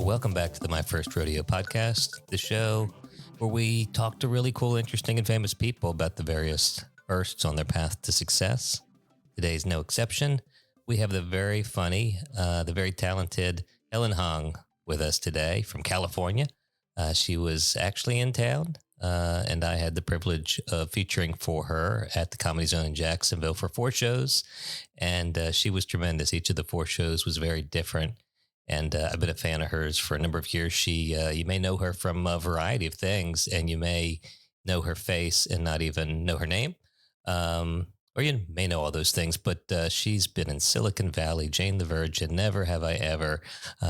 Welcome back to the My First Rodeo podcast, the show where we talk to really cool, interesting, and famous people about the various firsts on their path to success. Today's no exception. We have the very funny, the very talented Helen Hong with us today from California. She was actually in town, and I had the privilege of featuring for her at the Comedy Zone in Jacksonville for 4 shows, and she was tremendous. Each of the 4 shows was very different. And I've been a fan of hers for a number of years. You may know her from a variety of things, and you may know her face and not even know her name. Or you may know all those things, but she's been in Silicon Valley, Jane the Virgin, Never Have I Ever.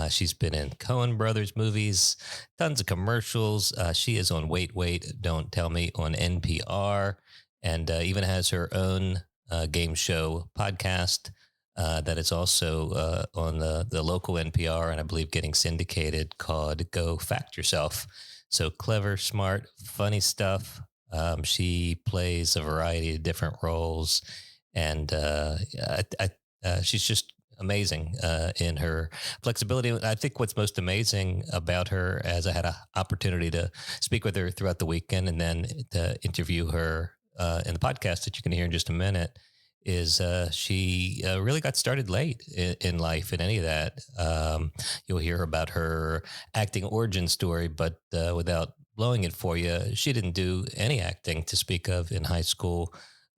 She's been in Coen Brothers movies, tons of commercials. She is on Wait, Wait, Don't Tell Me on NPR, and even has her own game show podcast. That is also on the local NPR and I believe getting syndicated, called Go Fact Yourself. So clever, smart, funny stuff. She plays a variety of different roles, and she's just amazing in her flexibility. I think what's most amazing about her, as I had an opportunity to speak with her throughout the weekend and then to interview her in the podcast that you can hear in just a minute, is she really got started late in life in any of that. You'll hear about her acting origin story, but without blowing it for you, she didn't do any acting to speak of in high school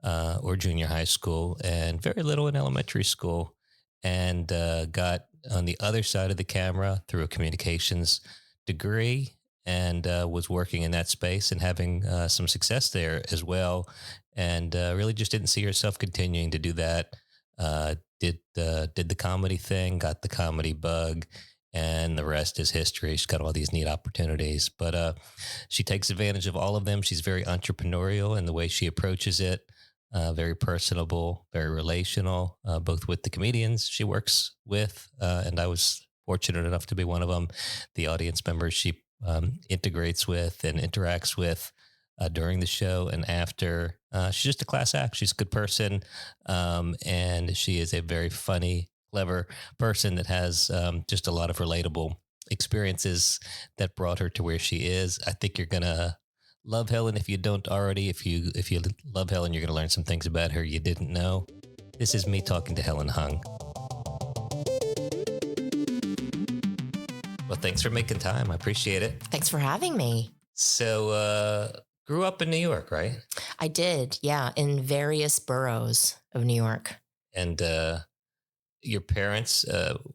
or junior high school, and very little in elementary school, and got on the other side of the camera through a communications degree, and was working in that space and having some success there as well. And really just didn't see herself continuing to do that. Did the comedy thing, got the comedy bug, and the rest is history. She's got all these neat opportunities, but she takes advantage of all of them. She's very entrepreneurial in the way she approaches it, very personable, very relational, both with the comedians she works with, and I was fortunate enough to be one of them, the audience members she integrates with and interacts with during the show and after. She's just a class act. She's a good person, and she is a very funny, clever person that has just a lot of relatable experiences that brought her to where she is. I think you're gonna love Helen if you don't already. If you love Helen, you're gonna learn some things about her you didn't know. This is me talking to Helen Hong. Well, thanks for making time. I appreciate it. Thanks for having me. So, grew up in New York, right? I did, yeah, in various boroughs of New York. And your parents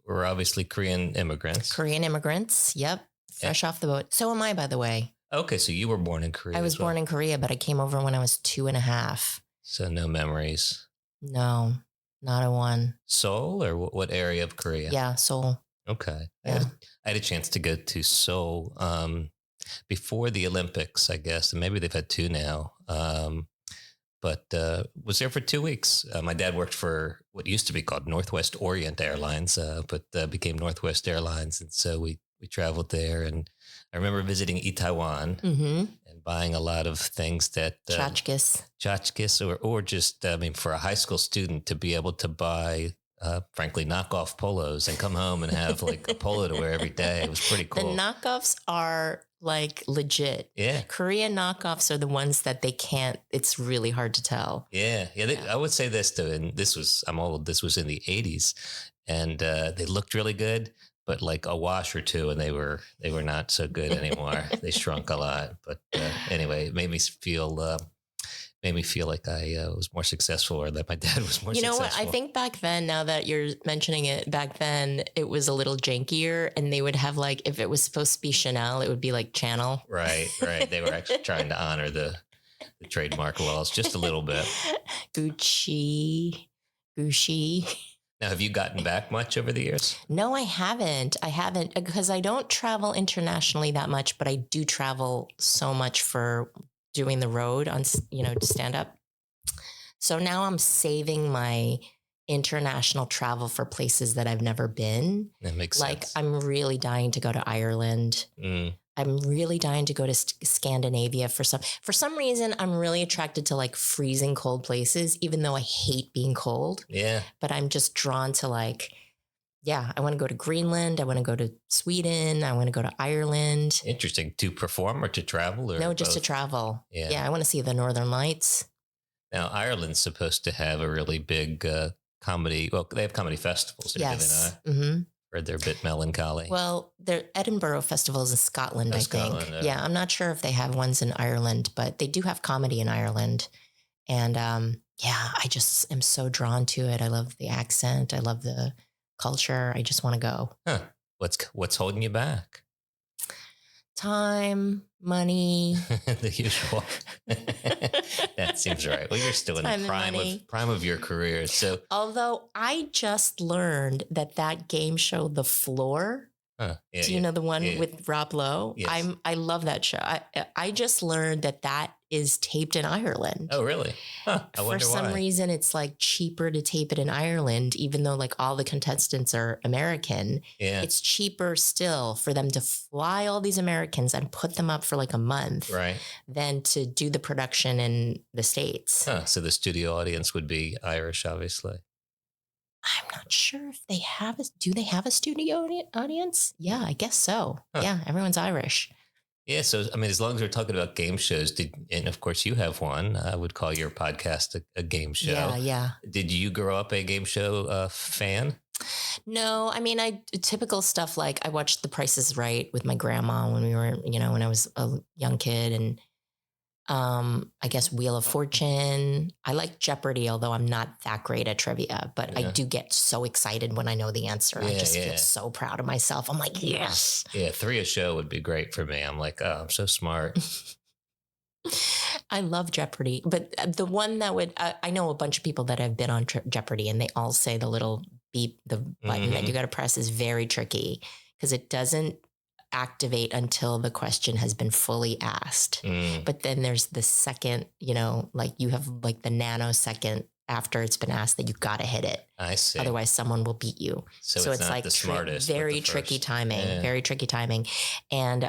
were obviously Korean immigrants. Korean immigrants, yep, fresh off the boat. So am I, by the way. Okay, so you were born in Korea. I was born in Korea, but I came over when I was 2.5. So no memories. No, not a one. Seoul, or what area of Korea? Yeah, Seoul. Okay. Yeah. I had a chance to go to Seoul before the Olympics, I guess, and maybe they've had 2 now. But was there for 2 weeks. My dad worked for what used to be called Northwest Orient Airlines, but became Northwest Airlines. And so we traveled there, and I remember visiting Itaewon and buying a lot of things that tchotchkes, or just, I mean, for a high school student to be able to buy, frankly, knockoff polos and come home and have like a polo to wear every day. It was pretty cool. The knockoffs are like legit. Yeah. Korean knockoffs are the ones that it's really hard to tell. Yeah. I would say this too. And I'm old. This was in the 80s, and they looked really good, but like a wash or 2 and they were not so good anymore. They shrunk a lot. But anyway, it made me feel like I was more successful, or that my dad was more successful. You know what? I think back then, now that you're mentioning it, back then it was a little jankier, and they would have, like, if it was supposed to be Chanel, it would be like Channel. Right. They were actually trying to honor the trademark laws just a little bit. Gucci. Now, have you gotten back much over the years? No, I haven't, because I don't travel internationally that much, but I do travel so much for doing the road on, to stand up. So now I'm saving my international travel for places that I've never been. That makes sense. I'm really dying to go to Ireland. I'm really dying to go to Scandinavia for some reason. I'm really attracted to like freezing cold places, even though I hate being cold. Yeah. But I'm just drawn to like Yeah, I want to go to Greenland. I want to go to Sweden. I want to go to Ireland. Interesting. To perform or to travel? Or No, just to both? travel. Yeah. Yeah, I want to see the Northern Lights. Now, Ireland's supposed to have a really big comedy. Well, they have comedy festivals here, Yes. do they not? Or they're a bit melancholy. Well, their Edinburgh Festival is in Scotland, I think. Yeah, I'm not sure if they have ones in Ireland, but they do have comedy in Ireland. And yeah, I just am so drawn to it. I love the accent. I love the culture. I just want to go. Huh. What's holding you back? Time, money. The usual. That seems right. Well, you're still in the prime of your career. So, although I just learned that game show, The Floor. Yeah, do you know the one with Rob Lowe? Yes. I love that show. I just learned that is taped in Ireland. Oh, really? Huh, I wonder For some reason, it's like cheaper to tape it in Ireland, even though like all the contestants are American. Yeah. It's cheaper still for them to fly all these Americans and put them up for like a month, right, than to do the production in the States. Huh, so the studio audience would be Irish, obviously. I'm not sure if they have do they have a studio audience? Yeah, I guess so. Huh. Yeah, everyone's Irish. Yeah, so I mean, as long as we're talking about game shows, and of course you have one, I would call your podcast a game show. Yeah, yeah. Did you grow up a game show fan? No, I mean, typical stuff like I watched The Price is Right with my grandma when we were, when I was a young kid, and I guess Wheel of Fortune. I like Jeopardy, although I'm not that great at trivia, but I do get so excited when I know the answer. I just feel so proud of myself. I'm like, yes. Yeah, 3 a show would be great for me. I'm like, oh, I'm so smart. I love Jeopardy, but the one that I know a bunch of people that have been on Jeopardy, and they all say the little beep, the button that you got to press is very tricky because it doesn't activate until the question has been fully asked. But then there's the second, like you have like the nanosecond after it's been asked that you got to hit it. I see. Otherwise someone will beat you. So it's like the smartest, very tricky timing, very tricky timing. And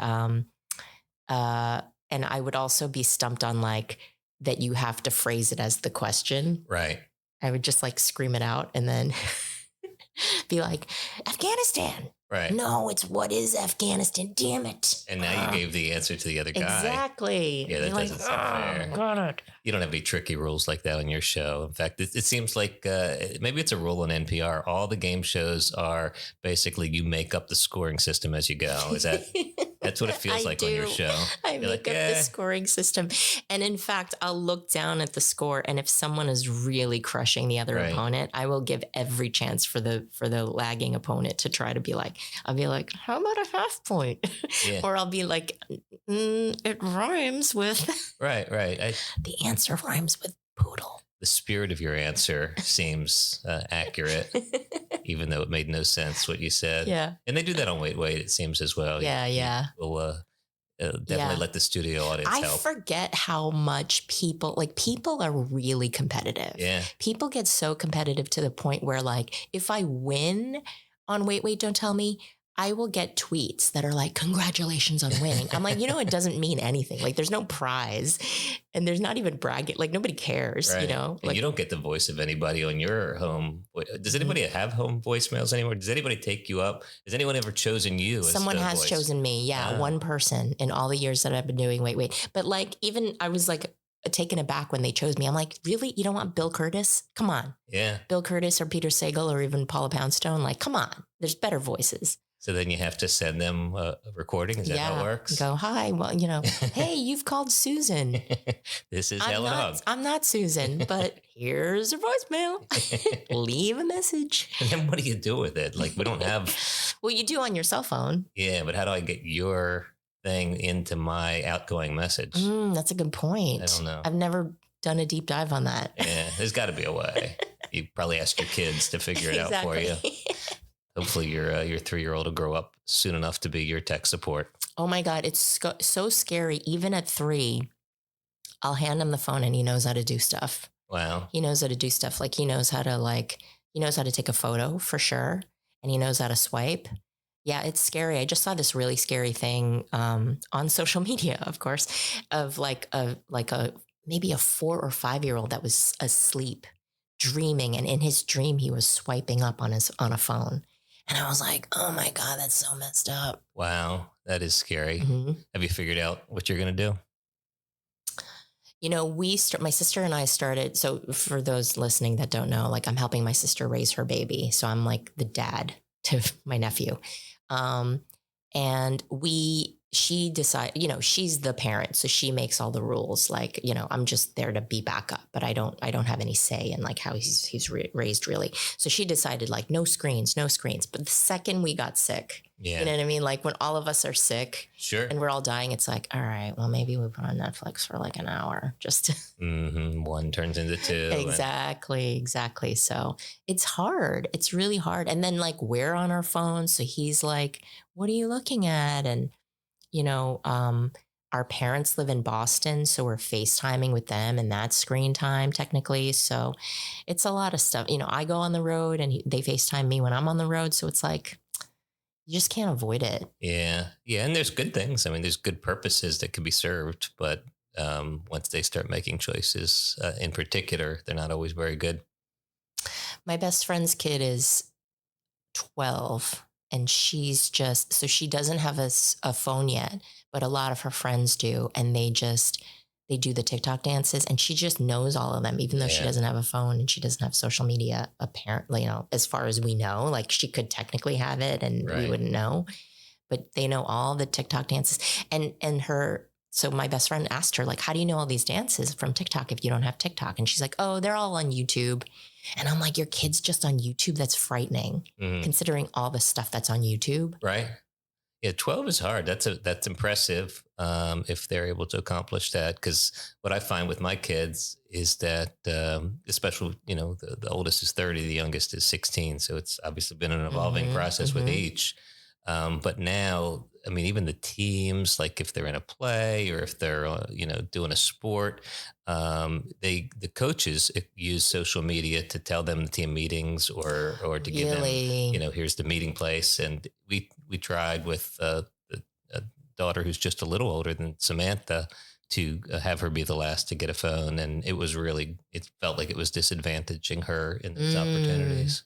I would also be stumped on like that you have to phrase it as the question. Right. I would just like scream it out and then be like, Afghanistan. Right. No, it's what is Afghanistan? Damn it. And now you gave the answer to the other guy. Exactly. Yeah, that doesn't sound fair. Got it. You don't have any tricky rules like that on your show. In fact, it seems like maybe it's a rule on NPR. All the game shows are basically you make up the scoring system as you go. Is that... That's what it feels like on your show. I make up the scoring system. And in fact, I'll look down at the score. And if someone is really crushing the other opponent, I will give every chance for the lagging opponent to try to be like, I'll be like, how about a half point? Yeah. Or I'll be like, it rhymes with. Right. The answer rhymes with poodle. The spirit of your answer seems accurate, even though it made no sense what you said. Yeah. And they do that on Wait, It seems as well. Yeah. We'll definitely let the studio audience help. I forget how much people are really competitive. Yeah. People get so competitive to the point where like, if I win on Wait, Don't Tell Me, I will get tweets that are like, congratulations on winning. I'm like, it doesn't mean anything. Like there's no prize and there's not even bragging. Like nobody cares, right. And you don't get the voice of anybody on your home. Does anybody have home voicemails anymore? Does anybody take you up? Has anyone ever chosen you? Someone has chosen me. Yeah. One person in all the years that I've been doing Wait. But like, even I was like taken aback when they chose me. I'm like, really? You don't want Bill Curtis? Come on. Yeah. Bill Curtis or Peter Sagal or even Paula Poundstone. Like, come on. There's better voices. So then you have to send them a recording? Is that how it works? Go, hi, well, hey, you've called Susan. This is Helen Hug. I'm not Susan, but here's her voicemail. Leave a message. And then what do you do with it? Like we don't have... Well, you do on your cell phone. Yeah, but how do I get your thing into my outgoing message? That's a good point. I don't know. I've never done a deep dive on that. Yeah, there's got to be a way. You probably ask your kids to figure it out for you. Hopefully your 3-year-old will grow up soon enough to be your tech support. Oh my God, it's so scary. Even at 3, I'll hand him the phone and he knows how to do stuff. Wow. He knows how to do stuff. Like he knows how to take a photo for sure. And he knows how to swipe. Yeah, it's scary. I just saw this really scary thing on social media, of course, of maybe a 4 or 5-year-old that was asleep, dreaming. And in his dream, he was swiping up on a phone. And I was like, oh my God, that's so messed up. Wow, that is scary. Mm-hmm. Have you figured out what you're going to do? My sister and I started. So for those listening that don't know, like I'm helping my sister raise her baby. So I'm like the dad to my nephew. Um, and she decided, she's the parent. So she makes all the rules. Like, I'm just there to be backup, but I don't have any say in like how he's raised really. So she decided like no screens. But the second we got sick, Yeah. you know what I mean? Like when all of us are sick, Sure. and we're all dying, it's like, all right, well, maybe we put on Netflix for like an hour just to. One turns into two. Exactly. So it's hard. It's really hard. And then like we're on our phones. So he's like, what are you looking at? And, our parents live in Boston. So we're FaceTiming with them and that's screen time technically. So it's a lot of stuff. I go on the road and they FaceTime me when I'm on the road. So it's like, you just can't avoid it. Yeah. Yeah. And there's good things. I mean, there's good purposes that can be served, but once they start making choices in particular, they're not always very good. My best friend's kid is 12 and she's just, so she doesn't have a phone yet, but a lot of her friends do. And they do the TikTok dances and she just knows all of them, even though she doesn't have a phone and she doesn't have social media, apparently, as far as we know, like she could technically have it and we wouldn't know, but they know all the TikTok dances so my best friend asked her, like, how do you know all these dances from TikTok if you don't have TikTok? And she's like, oh, they're all on YouTube. And I'm like, your kid's just on YouTube? That's frightening, considering all the stuff that's on YouTube. Right. Yeah, 12 is hard. That's impressive if they're able to accomplish that. Because what I find with my kids is that, especially, the oldest is 30, the youngest is 16. So it's obviously been an evolving process with each. But now, I mean, even the teams, like if they're in a play or if they're, doing a sport, the coaches use social media to tell them the team meetings or to give them, here's the meeting place. And we tried with a daughter who's just a little older than Samantha to have her be the last to get a phone. And it felt like it was disadvantaging her in those opportunities.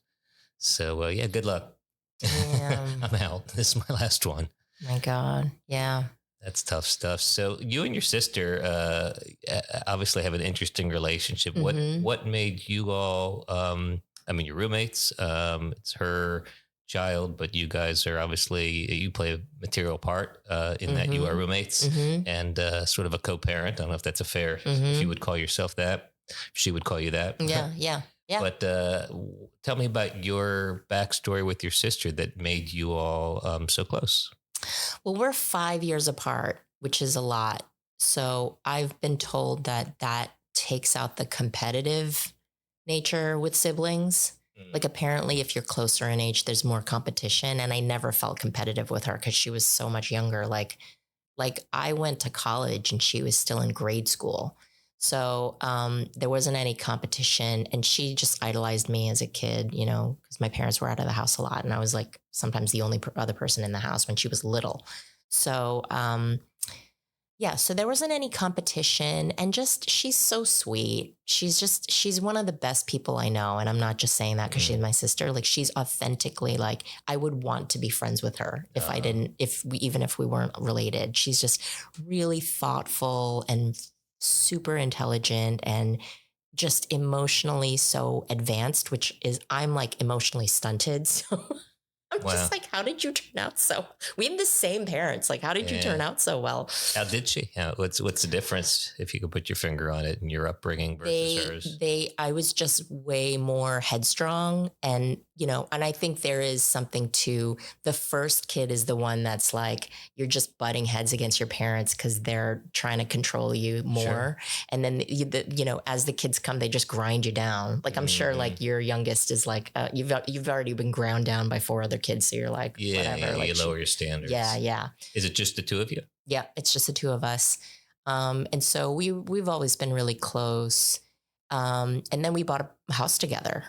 So, good luck. I'm out. This is my last one. My God. Yeah. That's tough stuff. So you and your sister obviously have an interesting relationship. What made you all, you're roommates, it's her child, but you guys are obviously, you play a material part in that you are roommates and sort of a co-parent. I don't know if that's if you would call yourself that, if she would call you that. Yeah. But tell me about your backstory with your sister that made you all so close. Well, we're 5 years apart, which is a lot. So I've been told that takes out the competitive nature with siblings. Like apparently if you're closer in age, there's more competition. And I never felt competitive with her because she was so much younger. Like I went to college and she was still in grade school. So there wasn't any competition and she just idolized me as a kid, because my parents were out of the house a lot. And I was like sometimes the only other person in the house when she was little. So so there wasn't any competition and just she's so sweet. She's one of the best people I know. And I'm not just saying that because she's my sister. Like she's authentically like I would want to be friends with her even if we weren't related. She's just really thoughtful and super intelligent and just emotionally so advanced, which is I'm like emotionally stunted. So I'm just like, how did you turn out we have the same parents. Like, how did you turn out so well? How did she? What's the difference if you could put your finger on it in your upbringing versus hers? I was just way more headstrong and, and I think there is something to the first kid is the one that's like, you're just butting heads against your parents because they're trying to control you more. Sure. And then, as the kids come, they just grind you down. Like, I'm sure like your youngest is like, you've already been ground down by 4 other kids. So you're like, whatever. Yeah, like you lower your standards. Yeah. Is it just the two of you? Yeah, it's just the two of us. And so we've always been really close. And then we bought a house together.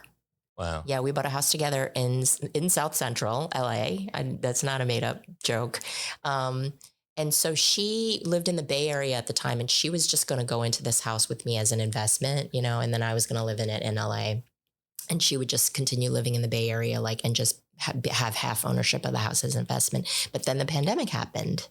Wow. Yeah, we bought a house together in South Central LA. That's not a made up joke. And so she lived in the Bay Area at the time and she was just going to go into this house with me as an investment, and then I was going to live in it in LA. And she would just continue living in the Bay Area, and just have half ownership of the house as investment. But then the pandemic happened.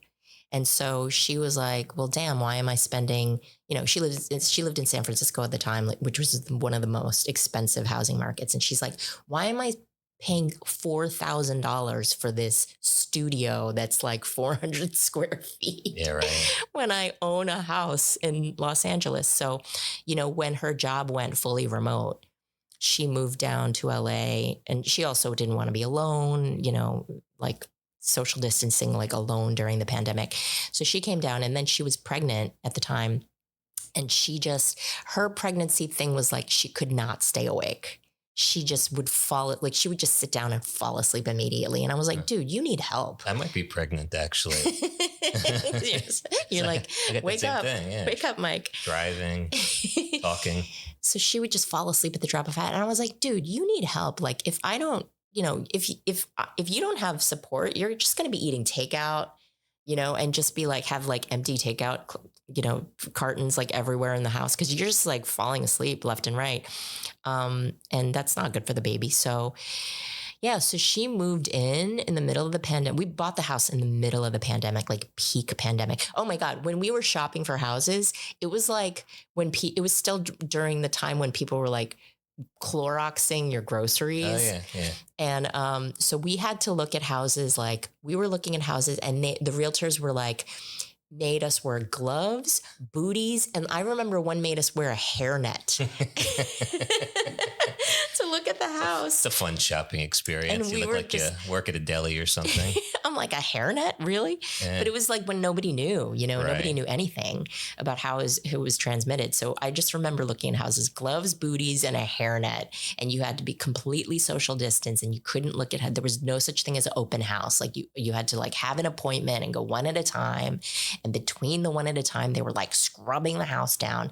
And so she was like, well, damn, why am I spending, she lived in San Francisco at the time, which was one of the most expensive housing markets. And she's like, why am I paying $4,000 for this studio that's like 400 square feet? Yeah, right. When I own a house in Los Angeles. So, when her job went fully remote, she moved down to LA, and she also didn't want to be alone, like social distancing, like alone during the pandemic. So she came down, and then she was pregnant at the time. And her pregnancy thing was like, she could not stay awake. She just would she would just sit down and fall asleep immediately. And I was like, dude, you need help. I might be pregnant, actually. You're like, wake up, wake up, Mike. Driving, talking. So she would just fall asleep at the drop of a hat. And I was like, dude, you need help. Like, if I don't, if you don't have support, you're just going to be eating takeout, and just be like, have like empty takeout, cartons like everywhere in the house. Cause you're just like falling asleep left and right. And that's not good for the baby. So yeah, so she moved in the middle of the pandemic. We bought the house in the middle of the pandemic, like peak pandemic. Oh my God. When we were shopping for houses, it was like it was still during the time when people were like Cloroxing your groceries. Oh yeah. And so we had to look at houses, like we were looking at houses, and the realtors were like, made us wear gloves, booties. And I remember one made us wear a hairnet to look at the house. It's a fun shopping experience. And you look like you work at a deli or something. I'm like, a hairnet? Really? Yeah. But it was like when nobody knew, nobody knew anything about how it was transmitted. So I just remember looking at houses, gloves, booties, and a hairnet. And you had to be completely social distance, and you couldn't look at, there was no such thing as an open house. Like you had to like have an appointment and go one at a time. And between the one at a time, they were like scrubbing the house down.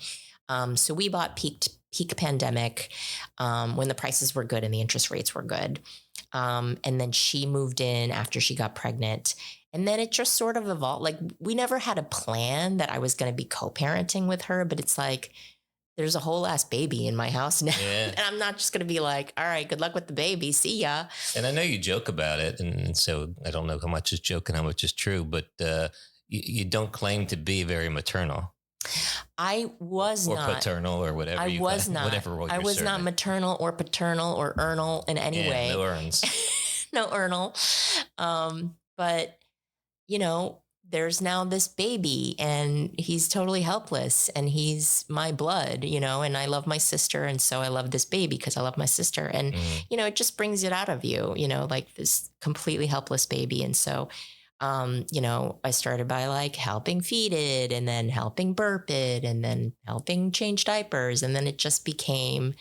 So we bought peak pandemic when the prices were good and the interest rates were good. And then she moved in after she got pregnant. And then it just sort of evolved. Like we never had a plan that I was going to be co-parenting with her, but it's like, there's a whole ass baby in my house now. Yeah. And I'm not just going to be like, all right, good luck with the baby. See ya. And I know you joke about it. And so I don't know how much is joke and how much is true, but you don't claim to be very maternal. I was or not. Or paternal or whatever. I was not. Whatever role I was not maternal or paternal or ernal in any way. No urns. No ernal. But, there's now this baby, and he's totally helpless, and he's my blood, and I love my sister. And so I love this baby because I love my sister. And, it just brings it out of you, like this completely helpless baby. And so, I started by like helping feed it, and then helping burp it, and then helping change diapers. And then it just became,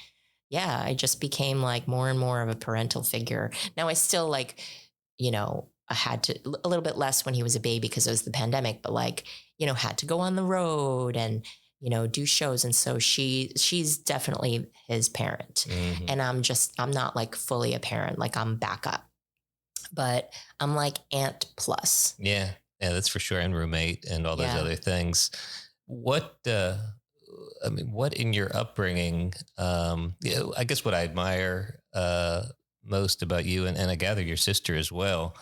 I just became like more and more of a parental figure. Now I still like, I had to a little bit less when he was a baby because it was the pandemic, but like, had to go on the road and, do shows. And so she's definitely his parent. Mm-hmm. And I'm not like fully a parent, like I'm backup, but I'm like aunt plus. Yeah, that's for sure. And roommate and all those other things. What in your upbringing, I guess what I admire most about you, and I gather your sister as well,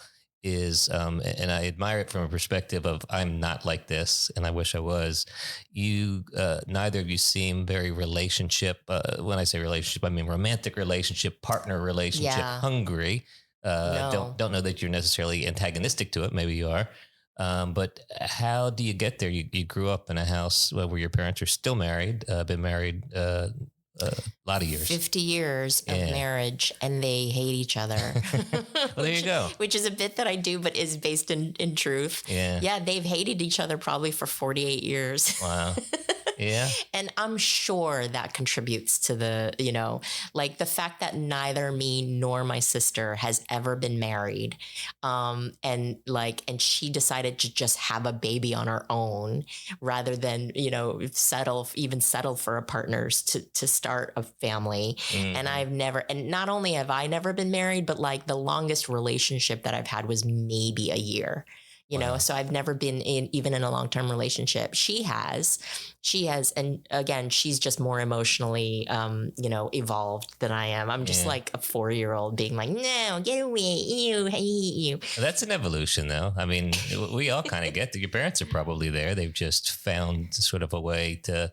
is, and I admire it from a perspective of I'm not like this, and I wish I was. You, neither of you seem very relationship. When I say relationship, I mean romantic relationship, partner relationship, hungry. No. Don't know that you're necessarily antagonistic to it. Maybe you are. But how do you get there? You grew up in a house where your parents are still married, been married a lot of years. 50 years of marriage, and they hate each other. Well, there you go. Which is a bit that I do, but is based in truth. Yeah, they've hated each other probably for 48 years. Wow. Yeah. And I'm sure that contributes to the, like the fact that neither me nor my sister has ever been married. And she decided to just have a baby on her own rather than, settle for a partner's to start a family. Mm. And not only have I never been married, but like the longest relationship that I've had was maybe a year. know, so I've never been even in a long-term relationship. She has, and again, she's just more emotionally, you know, evolved than I am. I'm just like a 4-year-old being like, no, get away. Ew, I hate you. That's an evolution though. I mean, we all kind of get that. Your parents are probably there. They've just found sort of a way to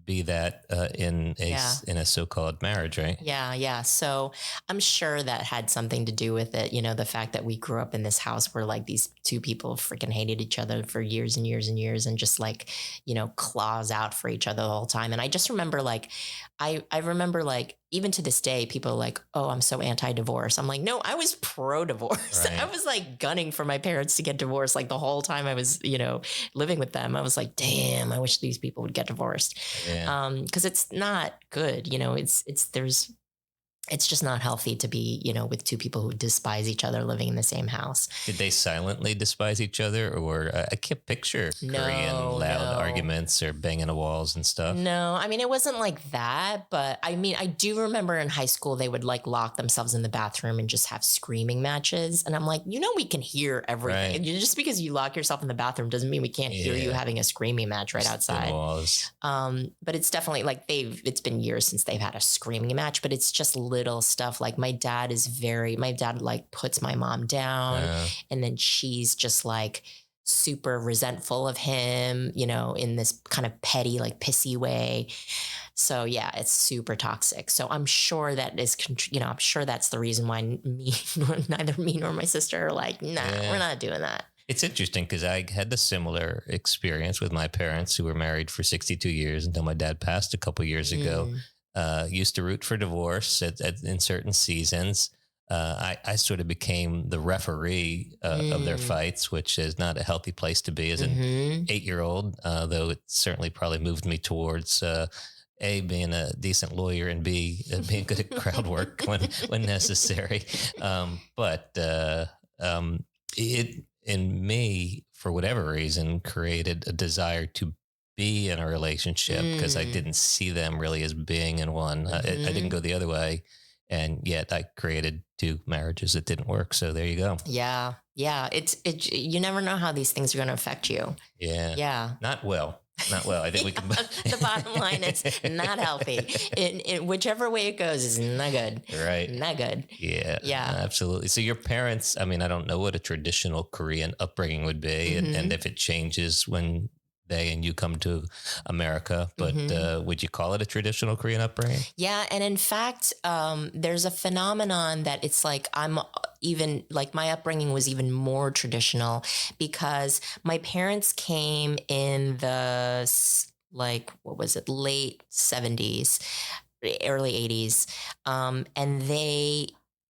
be that in a so-called marriage, right? Yeah. So I'm sure that had something to do with it. You know, the fact that we grew up in this house where like these two people freaking hated each other for years and years and years, and just like, you know, claws out for each other the whole time. And I just remember like, I remember like, even to this day, people are like, oh, I'm so anti-divorce. I'm like, no, I was pro-divorce. Right. I was like gunning for my parents to get divorced. Like the whole time I was, you know, living with them, I was like, damn, I wish these people would get divorced. Yeah. Cause it's not good. You know, it's just not healthy to be, you know, with two people who despise each other living in the same house. Did they silently despise each other? Or I can't picture Korean loud arguments or banging the walls and stuff. No, I mean, it wasn't like that. But I mean, I do remember in high school, they would like lock themselves in the bathroom and just have screaming matches. And I'm like, you know, we can hear everything. Right. Just because you lock yourself in the bathroom doesn't mean we can't hear you having a screaming match right outside. But it's definitely like it's been years since they've had a screaming match, but it's just little stuff. Like my dad like puts my mom down, and then she's just like super resentful of him, you know, in this kind of petty, like pissy way. So yeah, it's super toxic. So I'm sure that is, you know, I'm sure that's the reason why neither me nor my sister are like, nah, we're not doing that. It's interesting because I had the similar experience with my parents who were married for 62 years until my dad passed a couple years ago. Used to root for divorce in certain seasons. I sort of became the referee of their fights, which is not a healthy place to be as an 8-year-old, though it certainly probably moved me towards A, being a decent lawyer, and B, being good at crowd work when necessary. But it, in me, for whatever reason, created a desire to be in a relationship because I didn't see them really as being in one. I didn't go the other way. And yet I created 2 marriages that didn't work. So there you go. Yeah. You never know how these things are going to affect you. Yeah. Not well. I think we can. The bottom line is not healthy. In whichever way it goes is not good. Right. Not good. Yeah. Absolutely. So your parents, I mean, I don't know what a traditional Korean upbringing would be and if it changes when they and you come to America, but would you call it a traditional Korean upbringing? Yeah. And in fact, there's a phenomenon that it's like, I'm even like my upbringing was even more traditional because my parents came in the, like, what was it? Late 70s, early 80s. And they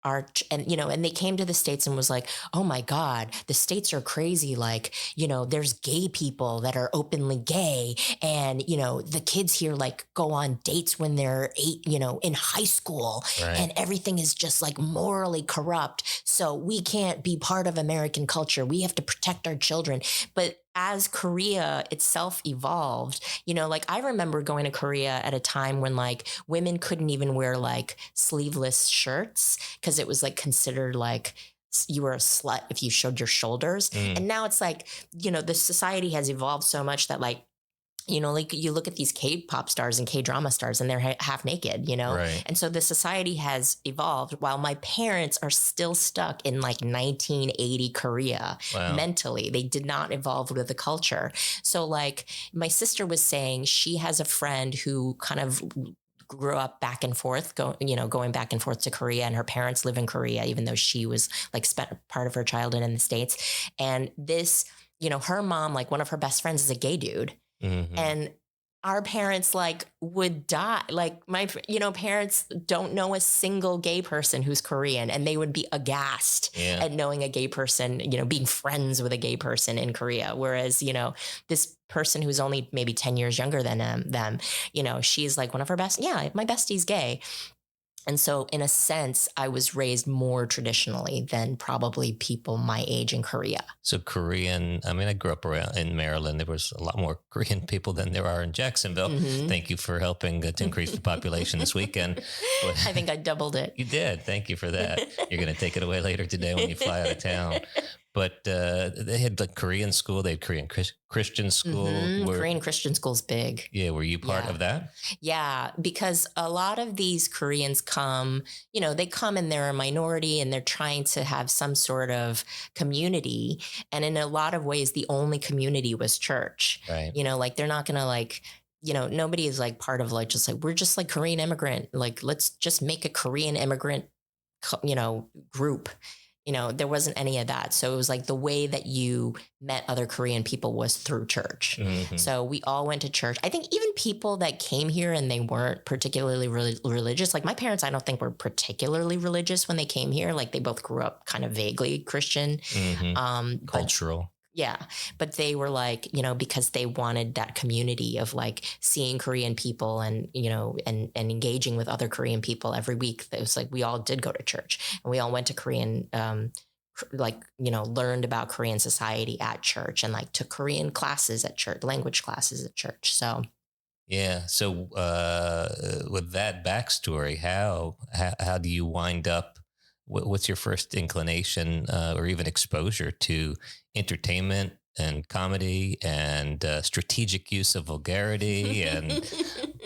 and they came to the States and was like, oh my God, the States are crazy. Like, you know, there's gay people that are openly gay. And, you know, the kids here like go on dates when they're 8, you know, in high school, and everything is just like morally corrupt. So we can't be part of American culture. We have to protect our children. But as Korea itself evolved, you know, like I remember going to Korea at a time when like women couldn't even wear like sleeveless shirts because it was like considered like you were a slut if you showed your shoulders. And now it's like, you know, the society has evolved so much that like, you know, like you look at these K-pop stars and K-drama stars and they're half naked, you know? Right. And so the society has evolved while my parents are still stuck in like 1980 Korea mentally. They did not evolve with the culture. So like my sister was saying she has a friend who kind of grew up back and forth, going back and forth to Korea, and her parents live in Korea, even though she was like spent part of her childhood in the States. And this, you know, her mom, like one of her best friends is a gay dude. And our parents like would die. Like my, you know, parents don't know a single gay person who's Korean, and they would be aghast at knowing a gay person, you know, being friends with a gay person in Korea. Whereas, you know, this person who's only maybe 10 years younger than them, you know, she's like one of her best. Yeah, my bestie's gay. And so in a sense, I was raised more traditionally than probably people my age in Korea. So Korean, I mean, I grew up around in Maryland. There was a lot more Korean people than there are in Jacksonville. Thank you for helping to increase the population this weekend. But I think I doubled it. You did. Thank you for that. You're going to take it away later today when you fly out of town. But they had like Korean school. They had Korean Christian school. Korean Christian school's big. Yeah. Were you part of that? Yeah, because a lot of these Koreans come, they come and they're a minority and they're trying to have some sort of community. And in a lot of ways, the only community was church. Right. Like they're not going to like, nobody is like part of like, just like, we're just like Korean immigrant. Like, let's just make a Korean immigrant, group. There wasn't any of that. So it was like the way that you met other Korean people was through church. Mm-hmm. So we all went to church. I think even people that came here and they weren't particularly religious, like my parents, I don't think were particularly religious when they came here. Like they both grew up kind of vaguely Christian. Mm-hmm. Cultural. Yeah. But they were like, because they wanted that community of like seeing Korean people and, and engaging with other Korean people every week. It was like, we all did go to church and we all went to Korean, learned about Korean society at church and like took Korean classes at church, language classes at church. So. Yeah. So with that backstory, how do you wind up? What's your first inclination or even exposure to entertainment and comedy and strategic use of vulgarity and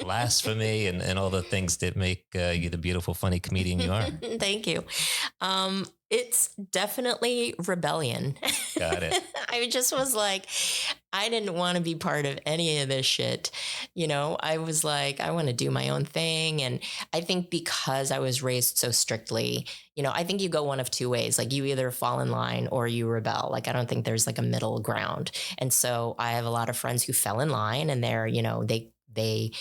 blasphemy and all the things that make you the beautiful, funny comedian you are? Thank you. It's definitely rebellion. Got it. I just was like, I didn't want to be part of any of this shit. I was like, I want to do my own thing. And I think because I was raised so strictly, I think you go one of two ways. Like you either fall in line or you rebel. Like, I don't think there's like a middle ground. And so I have a lot of friends who fell in line and they're, they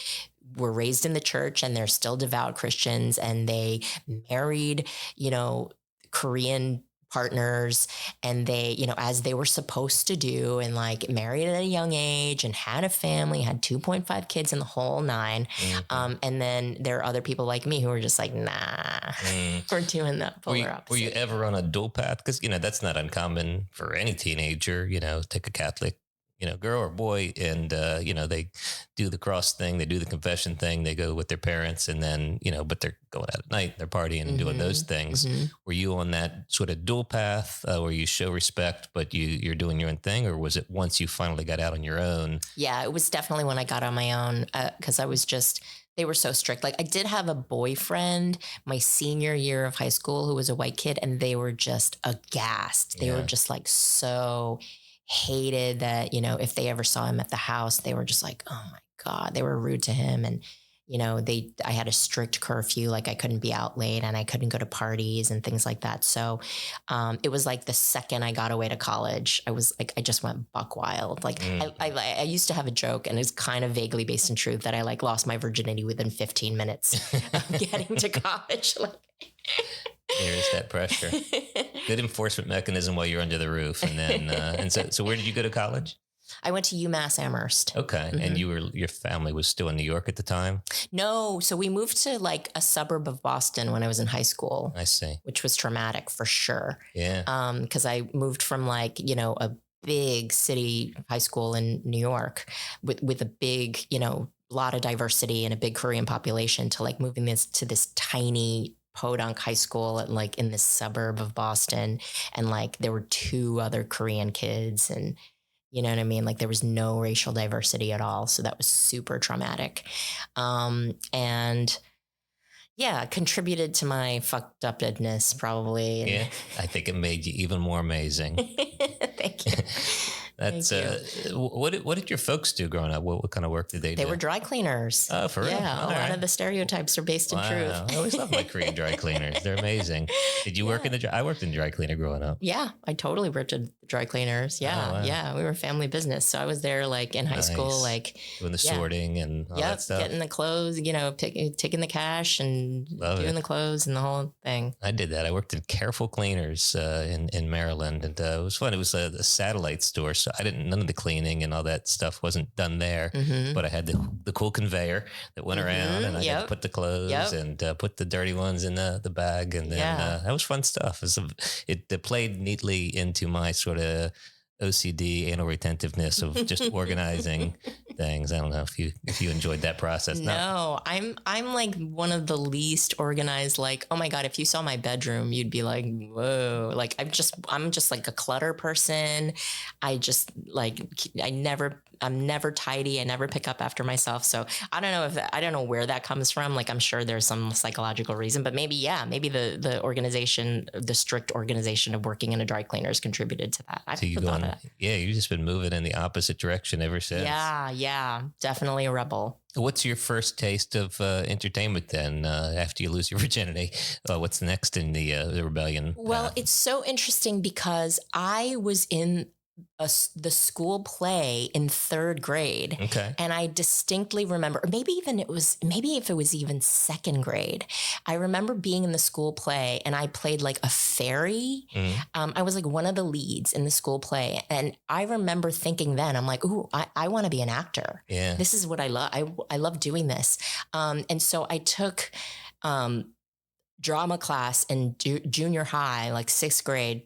were raised in the church and they're still devout Christians and they married, Korean partners and they, as they were supposed to do and like married at a young age and had a family, had 2.5 kids in the whole nine. Mm-hmm. And then there are other people like me who are just like, nah, we're doing that polar opposite. Were you ever on a dual path? Because, that's not uncommon for any teenager, take a Catholic, girl or boy and, they do the cross thing, they do the confession thing, they go with their parents and then, but they're going out at night, they're partying and doing those things. Mm-hmm. Were you on that sort of dual path where you show respect, but you're doing your own thing? Or was it once you finally got out on your own? Yeah, it was definitely when I got on my own because I was just, they were so strict. Like I did have a boyfriend my senior year of high school who was a white kid and they were just aghast. They were just like so hated that, if they ever saw him at the house, they were just like, oh my God, they were rude to him. And, I had a strict curfew, like I couldn't be out late and I couldn't go to parties and things like that. So it was like the second I got away to college, I was like, I just went buck wild. Like I used to have a joke and it's kind of vaguely based in truth that I like lost my virginity within 15 minutes of getting to college. There's that pressure. Good enforcement mechanism while you're under the roof. And then, so where did you go to college? I went to UMass Amherst. Okay. Mm-hmm. And your family was still in New York at the time? No. So we moved to like a suburb of Boston when I was in high school. I see. Which was traumatic for sure. Yeah. Cause I moved from like, a big city high school in New York with a big, lot of diversity and a big Korean population to like moving to this tiny podunk high school and like in this suburb of Boston. And like, there were 2 other Korean kids and, you know what I mean? Like there was no racial diversity at all. So that was super traumatic. And yeah, contributed to my fucked upness probably. Yeah. I think it made you even more amazing. Thank you. That's what did your folks do growing up? What kind of work did they do? They were dry cleaners. Oh, for real? Yeah, a lot of the stereotypes are based in truth. I always love my Korean dry cleaners. They're amazing. Did you work in I worked in dry cleaner growing up. Yeah, I totally worked at dry cleaners. Yeah, wow. Yeah, we were family business. So I was there like in high school, like doing the sorting and all that stuff. Getting the clothes, taking the cash and doing the clothes and the whole thing. I did that. I worked in Careful Cleaners in Maryland, and it was fun. It was a satellite store, so none of the cleaning and all that stuff wasn't done there. Mm-hmm. But I had the cool conveyor that went around, and I had to put the clothes and put the dirty ones in the bag, and then that was fun stuff. It played neatly into my sort of OCD, anal retentiveness of just organizing things. I don't know if you enjoyed that process. No, I'm like one of the least organized. Like, oh my God, if you saw my bedroom, you'd be like, whoa. Like I'm just like a clutter person. I just like, I'm never tidy. I never pick up after myself. So I don't know I don't know where that comes from. Like, I'm sure there's some psychological reason, but maybe the organization, the strict organization of working in a dry cleaners contributed to that. So you've just been moving in the opposite direction ever since. Yeah. Definitely a rebel. What's your first taste of entertainment then after you lose your virginity? What's next in the rebellion? Well, it's so interesting because I was in the school play in third grade. Okay. And I distinctly remember, or maybe if it was even second grade, I remember being in the school play and I played like a fairy. I was like one of the leads in the school play. And I remember thinking then, I'm like, ooh, I want to be an actor. Yeah. This is what I love. I love doing this. And so I took drama class in junior high, like sixth grade.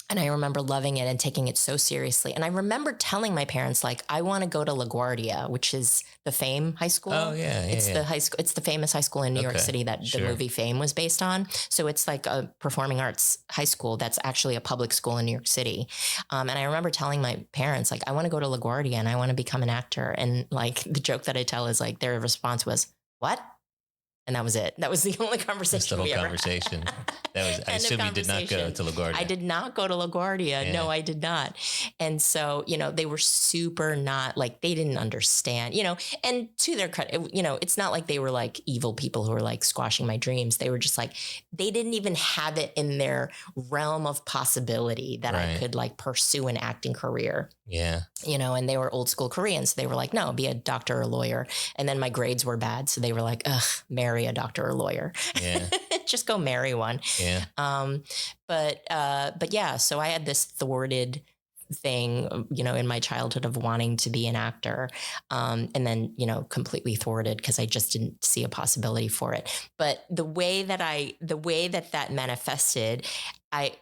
And I remember loving it and taking it so seriously. And I remember telling my parents, like, I want to go to LaGuardia, which is the Fame High School. Oh, yeah. It's the high school. It's the famous high school in New York City that the movie Fame was based on. So it's like a performing arts high school that's actually a public school in New York City. And I remember telling my parents, like, I want to go to LaGuardia and I want to become an actor. And like the joke that I tell is like, their response was, what? And that was it. That was the only conversation. That's the whole conversation. I assume you did not go to LaGuardia. I did not go to LaGuardia. Yeah. No, I did not. And so, they were super not like, they didn't understand, and to their credit, it's not like they were like evil people who were like squashing my dreams. They were just like, they didn't even have it in their realm of possibility that I could like pursue an acting career. Yeah. And they were old school Koreans. So they were like, no, be a doctor or a lawyer. And then my grades were bad. So they were like, ugh, marry a doctor or lawyer. Yeah. Just go marry one. Yeah. But yeah, so I had this thwarted thing, in my childhood of wanting to be an actor. And then, completely thwarted because I just didn't see a possibility for it. But the way that manifested,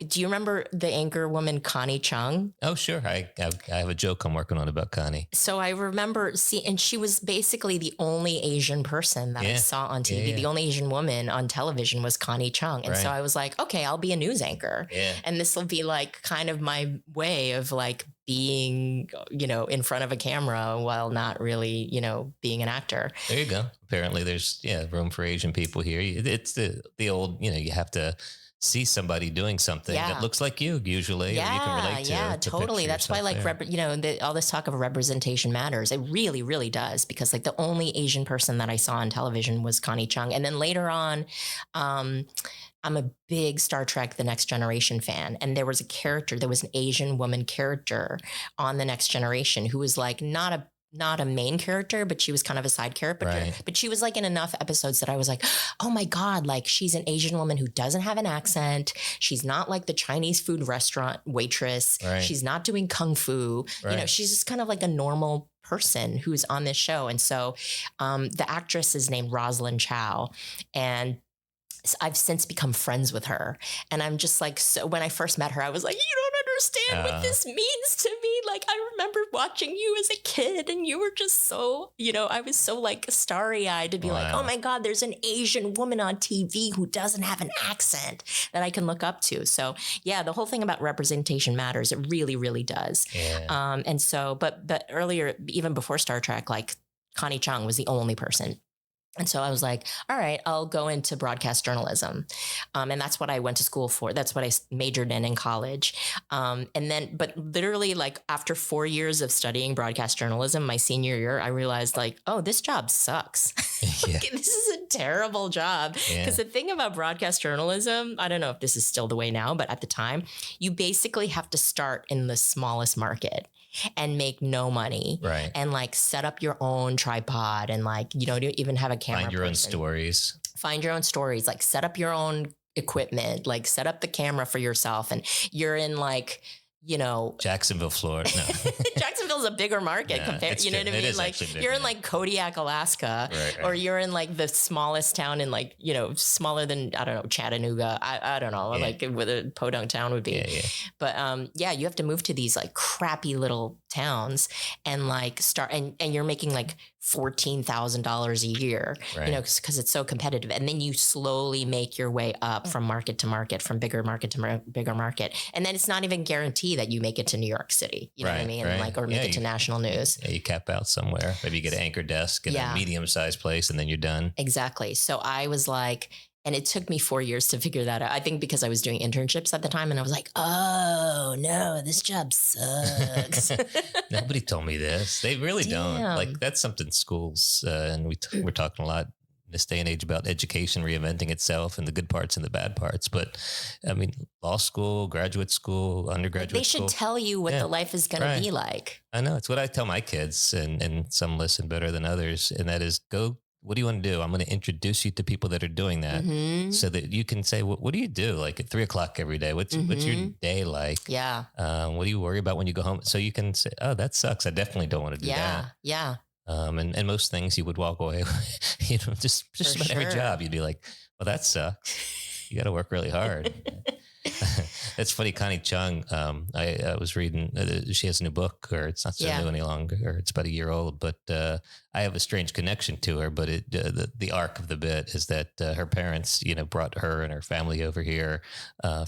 do you remember the anchor woman, Connie Chung? Oh, sure. I have a joke I'm working on about Connie. So I remember and she was basically the only Asian person that I saw on TV. Yeah. The only Asian woman on television was Connie Chung. And so I was like, okay, I'll be a news anchor. Yeah. And this will be like kind of my way of like being, in front of a camera while not really, being an actor. There you go. Apparently there's room for Asian people here. It's the old, you have to see somebody doing something that looks like you usually, or you can relate to. Yeah, totally. That's why like, all this talk of representation matters. It really, really does. Because like the only Asian person that I saw on television was Connie Chung. And then later on, I'm a big Star Trek The Next Generation fan. And there was an Asian woman character on The Next Generation who was like not a main character, but she was kind of a side character. Right. But she was like in enough episodes that I was like, oh my God, like she's an Asian woman who doesn't have an accent. She's not like the Chinese food restaurant waitress. Right. She's not doing kung fu. Right. She's just kind of like a normal person who's on this show. And so the actress is named Rosalind Chow. And I've since become friends with her. And I'm just like, so when I first met her, I was like, you don't understand what this means to me. Like, I remember watching you as a kid and you were just so, I was so like starry eyed to be like, oh my God, there's an Asian woman on TV who doesn't have an accent that I can look up to. So yeah, the whole thing about representation matters. It really, really does. Yeah. And so, but earlier, even before Star Trek, like Connie Chung was the only person. And so I was like, all right, I'll go into broadcast journalism. And that's what I went to school for. That's what I majored in college. But literally like after 4 years of studying broadcast journalism, my senior year, I realized like, oh, this job sucks. This is a terrible job. Because the thing about broadcast journalism, I don't know if this is still the way now, but at the time, you basically have to start in the smallest market and make no money. Right. And like set up your own tripod and like, don't even have a camera. Find your own stories. Find your own stories, like set up your own equipment, like set up the camera for yourself. And you're in like, Jacksonville, Florida. No. Jacksonville's a bigger market compared, you know what I mean? Like you're in like Kodiak, Alaska, right. or you're in like the smallest town in like, smaller than, I don't know, Chattanooga. I don't know, like where the podunk town would be. Yeah. But you have to move to these like crappy little towns and like start, and you're making like $14,000 a year, because it's so competitive. And then you slowly make your way up from market to market, from bigger market to bigger market. And then it's not even guaranteed that you make it to New York City, you know what I mean? Right. Like, or make it to national news. Yeah, you cap out somewhere. Maybe you get an anchor desk in a medium-sized place and then you're done. Exactly. So I was like, and it took me 4 years to figure that out. I think because I was doing internships at the time and I was like, oh no, this job sucks. Nobody told me this. They really don't. Like that's something schools, and we're talking a lot in this day and age about education reinventing itself and the good parts and the bad parts. But I mean, law school, graduate school, undergraduate school. They should tell you what the life is going to be like. I know. It's what I tell my kids, and some listen better than others. And that is what do you want to do? I'm going to introduce you to people that are doing that so that you can say, what do you do? Like at 3:00 every day? What's your day like? Yeah. What do you worry about when you go home? So you can say, oh, that sucks. I definitely don't want to do that. Yeah. And most things you would walk away with, just about every job. You'd be like, well, that sucks. You got to work really hard. It's funny. Connie Chung, I was reading, she has a new book, or it's not so new any longer, or it's about a year old, but I have a strange connection to her. But the arc of the bit is that her parents, brought her and her family over here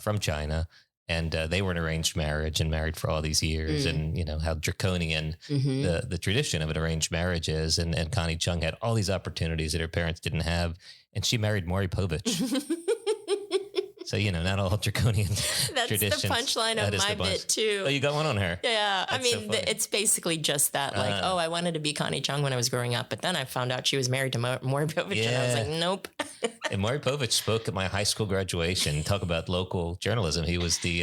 from China. And they were an arranged marriage and married for all these years, and how draconian the tradition of an arranged marriage is. And Connie Chung had all these opportunities that her parents didn't have, and she married Maury Povich. So, not all draconian That's traditions. the punchline of my bit, too. Oh, you got one on her. Yeah. I mean, it's basically just that, like, I wanted to be Connie Chung when I was growing up, but then I found out she was married to Maury Povich, and I was like, nope. And Maury Povich spoke at my high school graduation. Talk about local journalism. He was the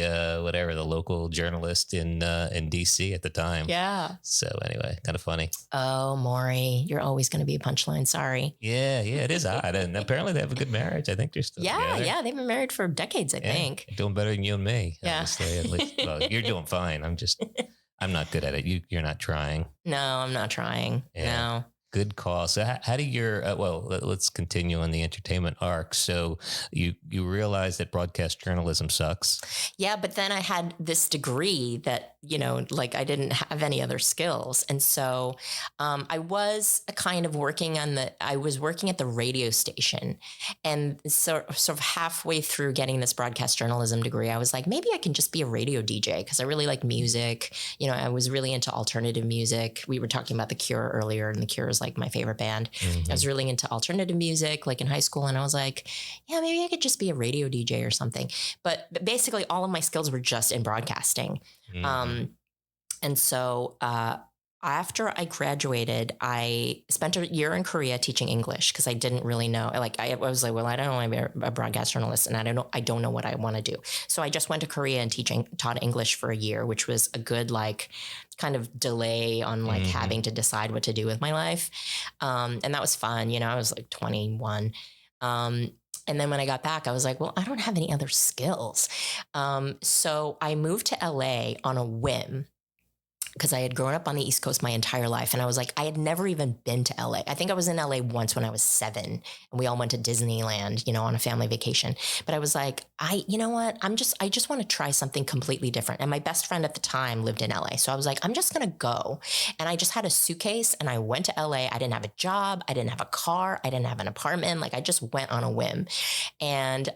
local journalist in D.C. at the time. Yeah. So anyway, kind of funny. Oh, Maury, you're always going to be a punchline. Sorry. Yeah, it is odd. And apparently they have a good marriage. I think they're still together. Yeah, they've been married for decades, I think. Doing better than you and me. Yeah. Obviously, at least. Well, you're doing fine. I'm not good at it. You're not trying. No, I'm not trying. Yeah. No. Good call. So how do let's continue on the entertainment arc. So you realize that broadcast journalism sucks. Yeah. But then I had this degree that, like I didn't have any other skills. And so I was kind of working at the radio station, and sort of halfway through getting this broadcast journalism degree, I was like, maybe I can just be a radio DJ because I really like music. I was really into alternative music. We were talking about The Cure earlier, and The Cure is like my favorite band. I was really into alternative music, like in high school. And I was like, yeah, maybe I could just be a radio DJ or something. But basically all of my skills were just in broadcasting. And so, after I graduated, I spent a year in Korea teaching English because I didn't really know. Like I was like, well, I don't want to be a broadcast journalist, and I don't know what I want to do. So I just went to Korea and taught English for a year, which was a good kind of delay on having to decide what to do with my life. And that was fun. I was like 21. And then when I got back, I was like, well, I don't have any other skills. So I moved to LA on a whim, because I had grown up on the East Coast my entire life. And I was like, I had never even been to LA. I think I was in LA once when I was 7, and we all went to Disneyland, on a family vacation. But I was like, you know what? I just want to try something completely different. And my best friend at the time lived in LA. So I was like, I'm just going to go. And I just had a suitcase and I went to LA. I didn't have a job. I didn't have a car. I didn't have an apartment. Like I just went on a whim. And,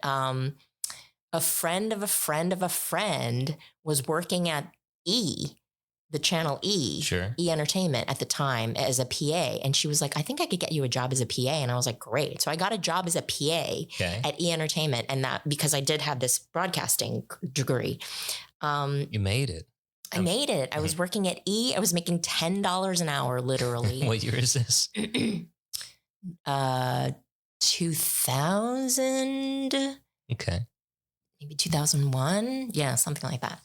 a friend of a friend of a friend was working at the channel E Entertainment at the time as a PA. And she was like, I think I could get you a job as a PA. And I was like, great. So I got a job as a PA at E Entertainment. And that because I did have this broadcasting degree. You made it. I made it. I was working at E. I was making $10 an hour, literally. What year is this? 2000. Okay. Maybe 2001. Yeah, something like that.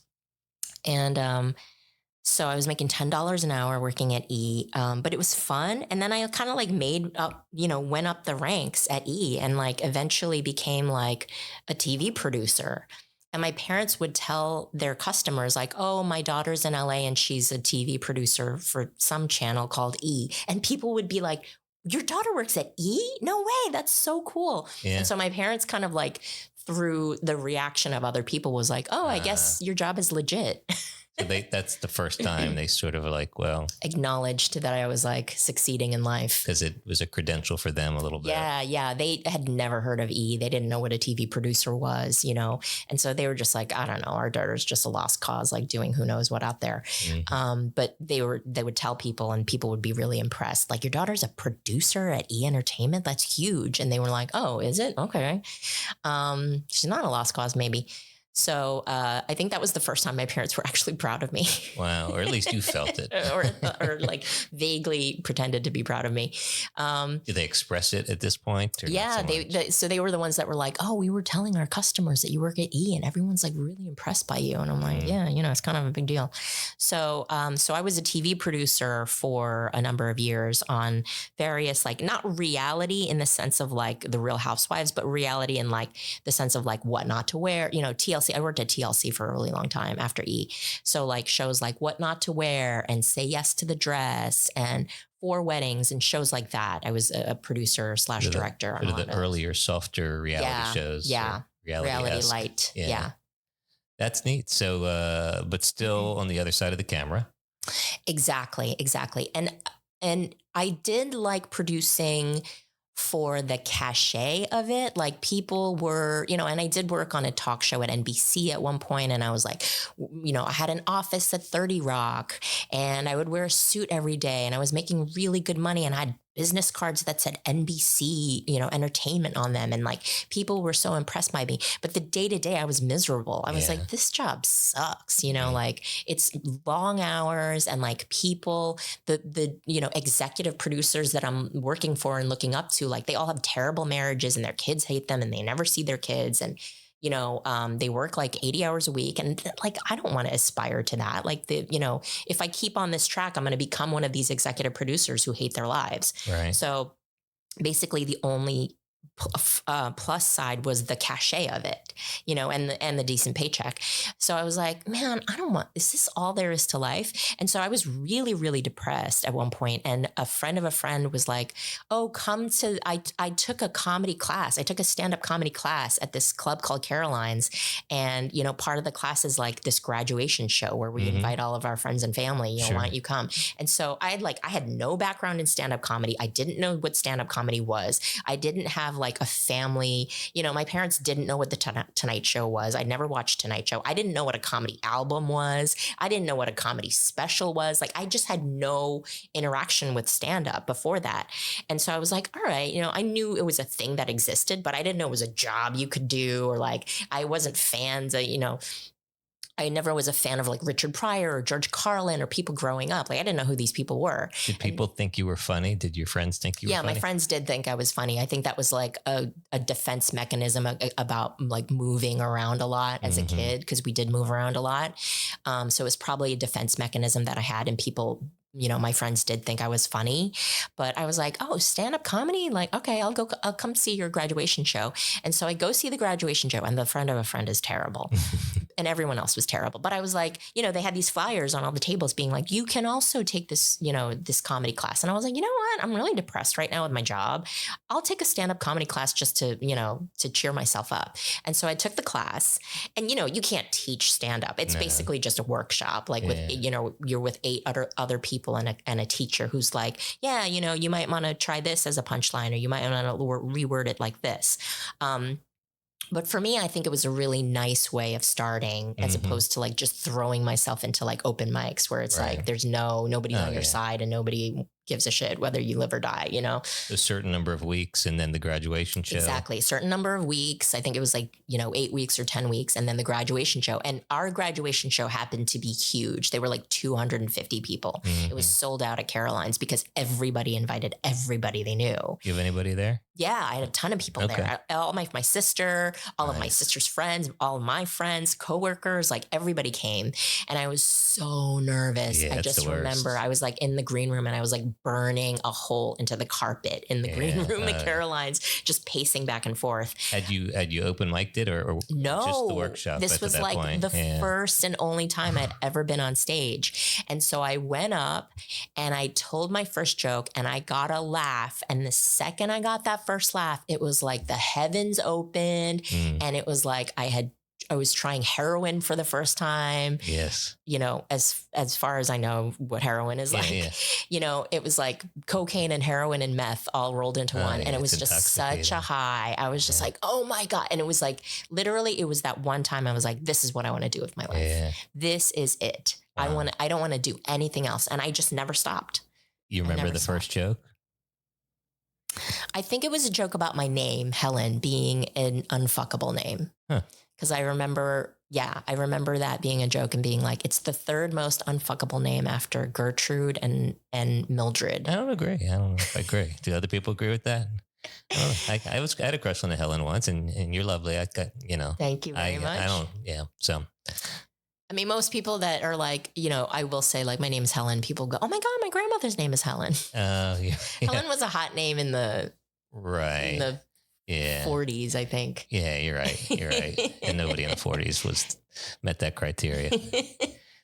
And, so I was making $10 an hour working at E, but it was fun. And then I kind of went up the ranks at E and eventually became a TV producer. And my parents would tell their customers like, oh, my daughter's in LA and she's a TV producer for some channel called E. And people would be like, your daughter works at E? No way. That's so cool. Yeah. And so my parents kind of like through the reaction of other people was like, oh, I guess your job is legit. So that's the first time they sort of like, well, acknowledged that I was like succeeding in life. Because it was a credential for them a little bit. Yeah. They had never heard of E. They didn't know what a TV producer was, you know? And so they were just like, I don't know, our daughter's just a lost cause, like doing who knows what out there. Mm-hmm. But they would tell people and people would be really impressed. Like, your daughter's a producer at E Entertainment? That's huge. And they were like, oh, is it? Okay. She's not a lost cause, maybe. So I think that was the first time my parents were actually proud of me. Wow. Or at least you felt it. or like vaguely pretended to be proud of me. Did they express it at this point? Yeah. So they were the ones that were like, oh, we were telling our customers that you work at E and everyone's like really impressed by you. And I'm like, yeah, you know, it's kind of a big deal. So I was a TV producer for a number of years on various, like, not reality in the sense of like the Real Housewives, but reality in like the sense of like What Not to Wear, you know, TLC. I worked at TLC for a really long time after E. So like shows like What Not to Wear and Say Yes to the Dress and For Weddings and shows like that. I was a producer / director on the earlier, softer reality shows. Yeah. Reality light. Yeah. That's neat. So, but still on the other side of the camera. Exactly. And I did like producing for the cachet of it. Like, people were, you know, and I did work on a talk show at NBC at one point, and I was like, you know, I had an office at 30 Rock and I would wear a suit every day and I was making really good money and I had business cards that said NBC, you know, entertainment on them. And like, people were so impressed by me, but the day to day I was miserable. I was like, this job sucks, you know, like it's long hours and like people, the, you know, executive producers that I'm working for and looking up to, like they all have terrible marriages and their kids hate them and they never see their kids. And you know, they work like 80 hours a week. And like, I don't want to aspire to that. Like, you know, if I keep on this track, I'm going to become one of these executive producers who hate their lives. Right. So basically the only plus side was the cachet of it, you know, and the decent paycheck. So I was like, man, is this all there is to life? And so I was really, really depressed at one point. And a friend of a friend was like, oh, I took a comedy class. I took a stand-up comedy class at this club called Caroline's. And, you know, part of the class is like this graduation show where we invite all of our friends and family, you know, why don't you come? And so I had no background in stand-up comedy. I didn't know what stand-up comedy was. I didn't have like a family, you know, my parents didn't know what the Tonight Show was. I never watched Tonight Show. I didn't know what a comedy album was. I didn't know what a comedy special was. Like, I just had no interaction with stand-up before that. And so I was like, all right, you know, I knew it was a thing that existed, but I didn't know it was a job you could do, or like, I wasn't fans of, you know, I never was a fan of like Richard Pryor or George Carlin or people growing up. Like, I didn't know who these people were. Did people think you were funny? Did your friends think you were funny? Yeah, my friends did think I was funny. I think that was like a defense mechanism about like moving around a lot as a kid, because we did move around a lot. So it was probably a defense mechanism that I had, and people, you know, my friends did think I was funny, but I was like, oh, stand-up comedy? Like, okay, I'll come see your graduation show. And so I go see the graduation show, and the friend of a friend is terrible and everyone else was terrible. But I was like, you know, they had these flyers on all the tables being like, you can also take this, you know, this comedy class. And I was like, you know what? I'm really depressed right now with my job. I'll take a stand-up comedy class just to, you know, to cheer myself up. And so I took the class, and, you know, you can't teach stand-up. It's basically just a workshop, like with, you know, you're with 8 other people and a teacher who's like, yeah, you know, you might want to try this as a punchline, or you might want to reword it like this. But for me, I think it was a really nice way of starting, as opposed to like just throwing myself into like open mics where it's like, there's nobody on your side and nobody gives a shit whether you live or die, you know? A certain number of weeks and then the graduation show. Exactly. A certain number of weeks. I think it was like, you know, 8 weeks or 10 weeks, and then the graduation show. And our graduation show happened to be huge. They were like 250 people. It was sold out at Caroline's because everybody invited everybody they knew. You have anybody there? Yeah, I had a ton of people there. All my sister, all of my sister's friends, all of my friends, coworkers, like everybody came. And I was so nervous. Yeah, I just remember I was like in the green room and I was like burning a hole into the carpet in the green room at Caroline's, just pacing back and forth. Had you open mic'd it or no, just the workshop? This was like point? the first and only time I'd ever been on stage. And so I went up and I told my first joke and I got a laugh. And the second I got that first laugh, it was like the heavens opened and it was like I was trying heroin for the first time. Yes. You know, as far as I know what heroin is like, you know, it was like cocaine and heroin and meth all rolled into one. And it was just such a high. I was just like, oh my God. And it was like, literally, it was that one time I was like, this is what I want to do with my life. Yeah. This is it. Wow. I don't want to do anything else. And I just never stopped. You remember the first joke? I think it was a joke about my name, Helen, being an unfuckable name. Huh. Because I remember that being a joke and being like, it's the third most unfuckable name after Gertrude and Mildred. I don't agree. I don't know if I agree. Do other people agree with that? I had a crush on a Helen once, and you're lovely. I got, you know. Thank you very much. So. I mean, most people that are like, you know, I will say like, my name is Helen. People go, oh my God, my grandmother's name is Helen. Helen was a hot name in the 40s, I think. Yeah, you're right. And nobody in the 40s met that criteria.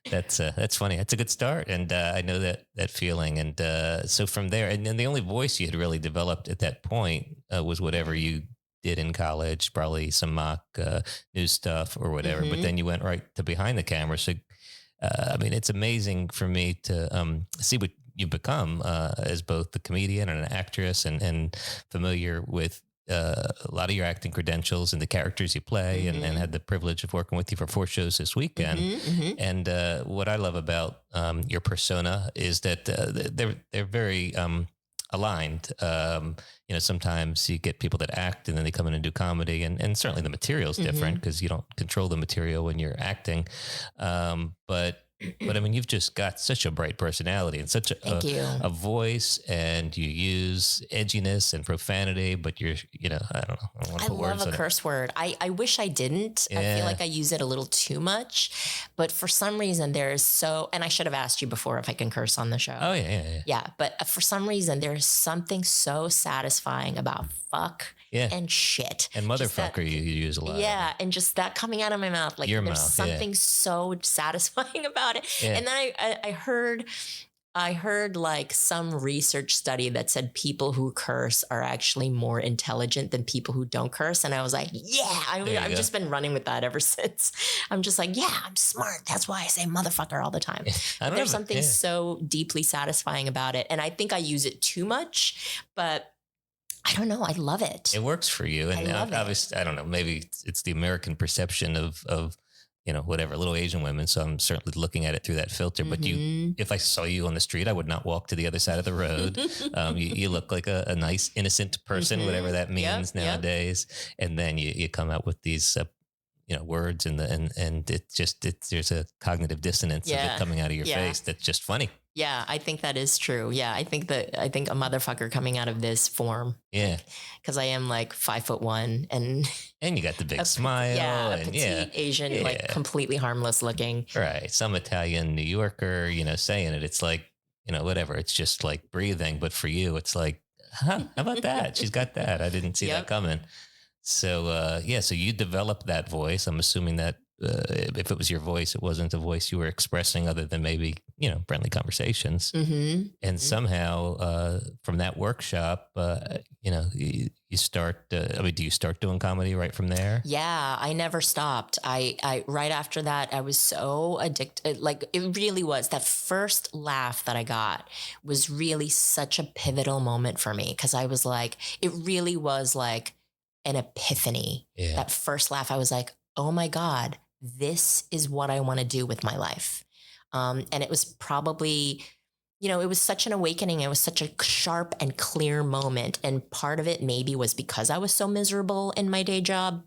That's funny. That's a good start. And I know that feeling. And so from there, and then the only voice you had really developed at that point was whatever you did in college, probably some mock news stuff or whatever. But then you went right to behind the camera. So, I mean, it's amazing for me to see what you've become as both the comedian and an actress and familiar with a lot of your acting credentials and the characters you play and had the privilege of working with you for 4 shows this weekend. And what I love about your persona is that they're very aligned. You know, sometimes you get people that act and then they come in and do comedy and certainly the material is different because you don't control the material when you're acting. But I mean, you've just got such a bright personality and such a voice, and you use edginess and profanity, but I don't know. I love a curse word. I wish I didn't. Yeah. I feel like I use it a little too much, but for some reason and I should have asked you before if I can curse on the show. Oh yeah. Yeah. But for some reason, there's something so satisfying about fuck and shit. And motherfucker you use a lot. Yeah. And just that coming out of my mouth, like there's something so satisfying about it. Yeah. And then I heard like some research study that said people who curse are actually more intelligent than people who don't curse. And I was like, I've just been running with that ever since. I'm just like, I'm smart. That's why I say motherfucker all the time. There's something so deeply satisfying about it. And I think I use it too much, but I don't know. I love it. It works for you. And obviously, I don't know, maybe it's the American perception of you know, whatever, little Asian women. So I'm certainly looking at it through that filter. But if I saw you on the street, I would not walk to the other side of the road. You look like a nice, innocent person, whatever that means nowadays. And then you come out with these, words and there's a cognitive dissonance of it coming out of your face. That's just funny. Yeah, I think that is true. Yeah, I think a motherfucker coming out of this form. Yeah, because I am like 5'1" and you got the big smile. Yeah, petite Asian, like completely harmless looking. Right, some Italian New Yorker, saying it. It's like whatever. It's just like breathing, but for you, it's like, how about that? She's got that. I didn't see that coming. So so you developed that voice. I'm assuming that. If it was your voice, it wasn't a voice you were expressing other than maybe, friendly conversations. And somehow from that workshop, you start, do you start doing comedy right from there? Yeah, I never stopped. I right after that, I was so addicted. Like it really was. That first laugh that I got was really such a pivotal moment for me. Cause I was like, it really was like an epiphany. Yeah. That first laugh, I was like, oh my God, this is what I want to do with my life. And it was probably, it was such an awakening. It was such a sharp and clear moment. And part of it maybe was because I was so miserable in my day job.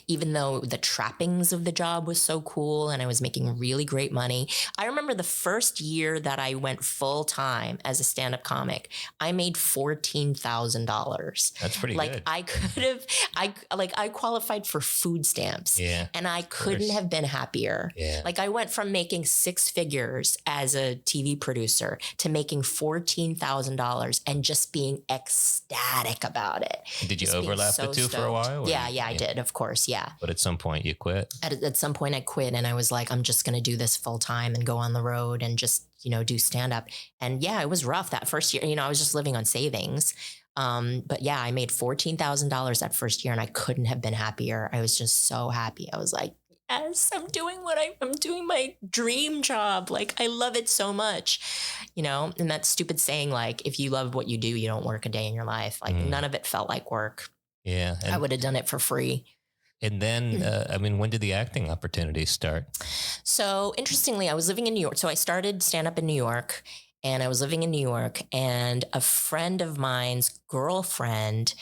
Even though the trappings of the job was so cool and I was making really great money. I remember the first year that I went full time as a stand-up comic, I made $14,000. That's pretty good. I could have, I qualified for food stamps, and I couldn't have been happier. Like I went from making 6 figures as a TV producer to making $14,000 and just being ecstatic about it. Did you overlap the two for a while? Yeah, I did, of course. Yeah. But at some point you quit. At some point I quit, and I was like, I'm just going to do this full time and go on the road and just, do stand up. And yeah, it was rough that first year. I was just living on savings. But yeah, I made $14,000 that first year, and I couldn't have been happier. I was just so happy. I was like, yes, I'm doing I'm doing my dream job. Like, I love it so much, and that stupid saying, like, if you love what you do, you don't work a day in your life. Like none of it felt like work. Yeah. I would have done it for free. And then, when did the acting opportunities start? So interestingly, I was living in New York. So I started stand up in New York, and I was living in New York, and a friend of mine's girlfriend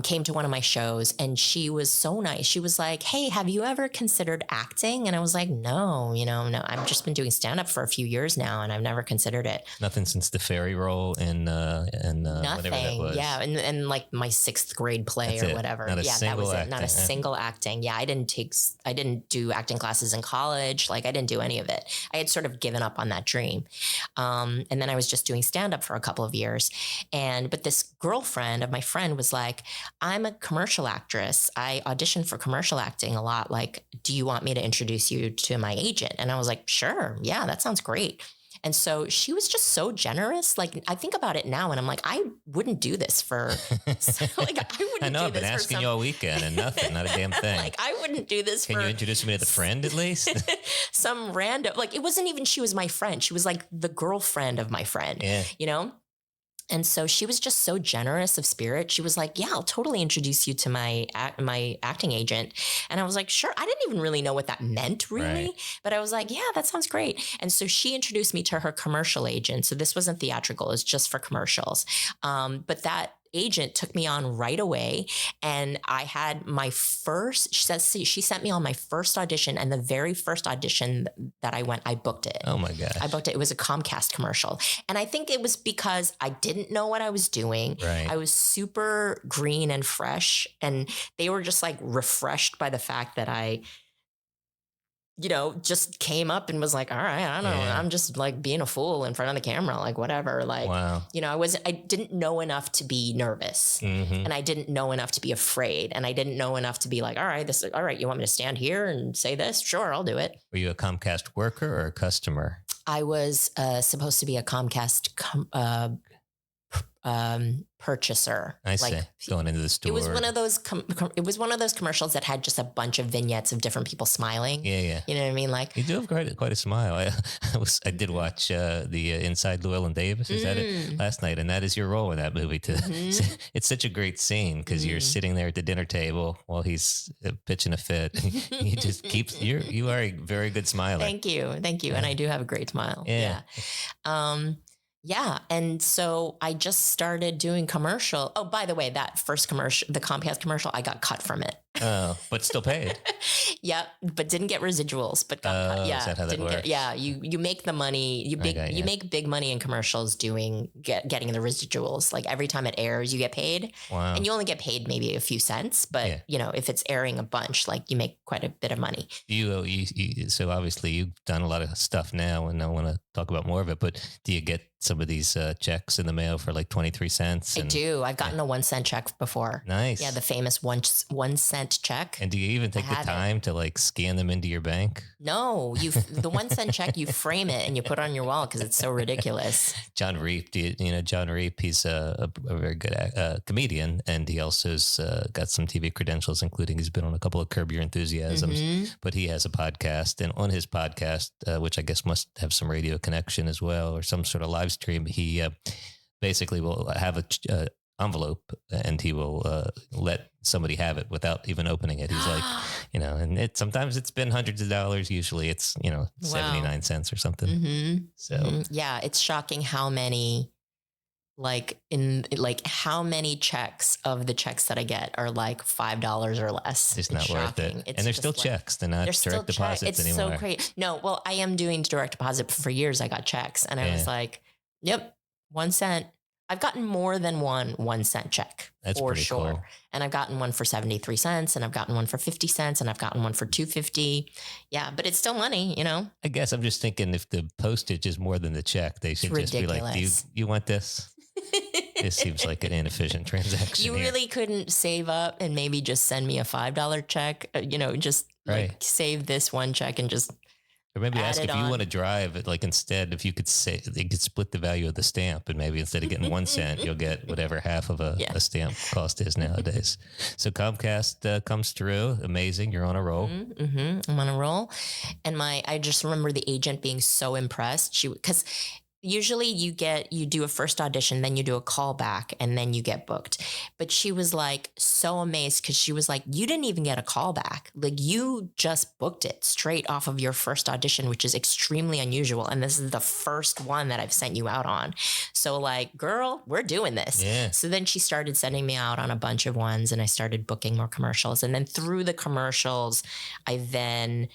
came to one of my shows, and she was so nice. She was like, hey, have you ever considered acting? And I was like, no, no, I've just been doing stand up for a few years now, and I've never considered it. Nothing since the fairy role and whatever that was. Yeah. And like my 6th grade play or whatever. That was it. Not a single acting. Yeah. I didn't do acting classes in college. Like I didn't do any of it. I had sort of given up on that dream. And then I was just doing stand up for a couple of years. But this girlfriend of my friend was like, I'm a commercial actress. I audition for commercial acting a lot. Like, do you want me to introduce you to my agent? And I was like, sure. Yeah, that sounds great. And so she was just so generous. Like, I think about it now and I'm like, I wouldn't do this for, I know, I've been asking you all weekend and nothing, not a damn thing. Like, I wouldn't do this Can you introduce me to the friend at least? Some random, like, it wasn't even she was my friend. She was like the girlfriend of my friend, And so she was just so generous of spirit. She was like, yeah, I'll totally introduce you to my acting agent. And I was like, sure. I didn't even really know what that meant really. Right. But I was like, yeah, that sounds great. And so she introduced me to her commercial agent. So this wasn't theatrical. It's just for commercials. But that agent took me on right away, and I had my first, she sent me on my first audition, and the very first audition that I went, I booked it. Oh my God. I booked it. It was a Comcast commercial. And I think it was because I didn't know what I was doing. Right. I was super green and fresh, and they were just like refreshed by the fact that I just came up and was like, all right, I don't know. I'm just like being a fool in front of the camera, like whatever. Like, wow. I didn't know enough to be nervous, and I didn't know enough to be afraid, and I didn't know enough to be like, all right, you want me to stand here and say this? Sure, I'll do it. Were you a Comcast worker or a customer? I was supposed to be a Comcast purchaser. I see. Going into the store. It was one of those. It was one of those commercials that had just a bunch of vignettes of different people smiling. Yeah. You know what I mean? Like, you do have quite a smile. I did watch the Inside Llewellyn Davis. Is that it? Last night, and that is your role in that movie too. It's such a great scene because you're sitting there at the dinner table while he's pitching a fit. He just keeps. You are a very good smiler. Thank you, and I do have a great smile. Yeah. Yeah. And so I just started doing commercial. Oh, by the way, that first commercial, the Comcast commercial, I got cut from it. Oh, but still paid. Yeah. But didn't get residuals, but got cut. Yeah. Is that how that works? You make the money, you make big money in commercials getting the residuals. Like every time it airs, you get paid. Wow. And you only get paid maybe a few cents, but if it's airing a bunch, like you make quite a bit of money. So obviously you've done a lot of stuff now, and I want to talk about more of it, but do you get some of these checks in the mail for like 23 cents? I do. I've gotten a 1 cent check before. Nice. Yeah. The famous 1 cent check. And do you even take the time to like scan them into your bank? No, the 1 cent check, you frame it and you put it on your wall because it's so ridiculous. John Reep, John Reep, he's a very good comedian, and he also's got some TV credentials, including he's been on a couple of Curb Your Enthusiasms, but he has a podcast, and on his podcast, which I guess must have some radio connection as well, or some sort of live stream, he basically will have a envelope, and he will let somebody have it without even opening it. He's like, and sometimes it's been hundreds of dollars. Usually it's 79 cents or something. So yeah, it's shocking how many like how many checks of the checks that I get are like $5 or less. It's not worth it. It's and they're still checks. They're not direct deposits anymore. It's so great. No, well, I am doing direct deposit. For years I got checks and I was like, yep, 1 cent. I've gotten more than one 1 cent check. That's for pretty sure. cool. And I've gotten one for 73 cents and I've gotten one for 50 cents and I've gotten one for $2.50. Yeah, but it's still money, you know? I guess I'm just thinking if the postage is more than the check, they should just be like, do you want this? It seems like an inefficient transaction. You really couldn't save up and maybe just send me a $5 check, just like save this one check and just. Or maybe ask if you want to drive it, like instead, if you could say they could split the value of the stamp and maybe instead of getting 1 cent, you'll get whatever half of a stamp cost is nowadays. So Comcast comes through. Amazing. You're on a roll. Mm-hmm. I'm on a roll. And I just remember the agent being so impressed. Because usually you do a first audition, then you do a callback, and then you get booked. But she was like so amazed because she was like, you didn't even get a callback. Like you just booked it straight off of your first audition, which is extremely unusual. And this is the first one that I've sent you out on. So like, girl, we're doing this. Yeah. So then she started sending me out on a bunch of ones and I started booking more commercials. And then through the commercials, I then,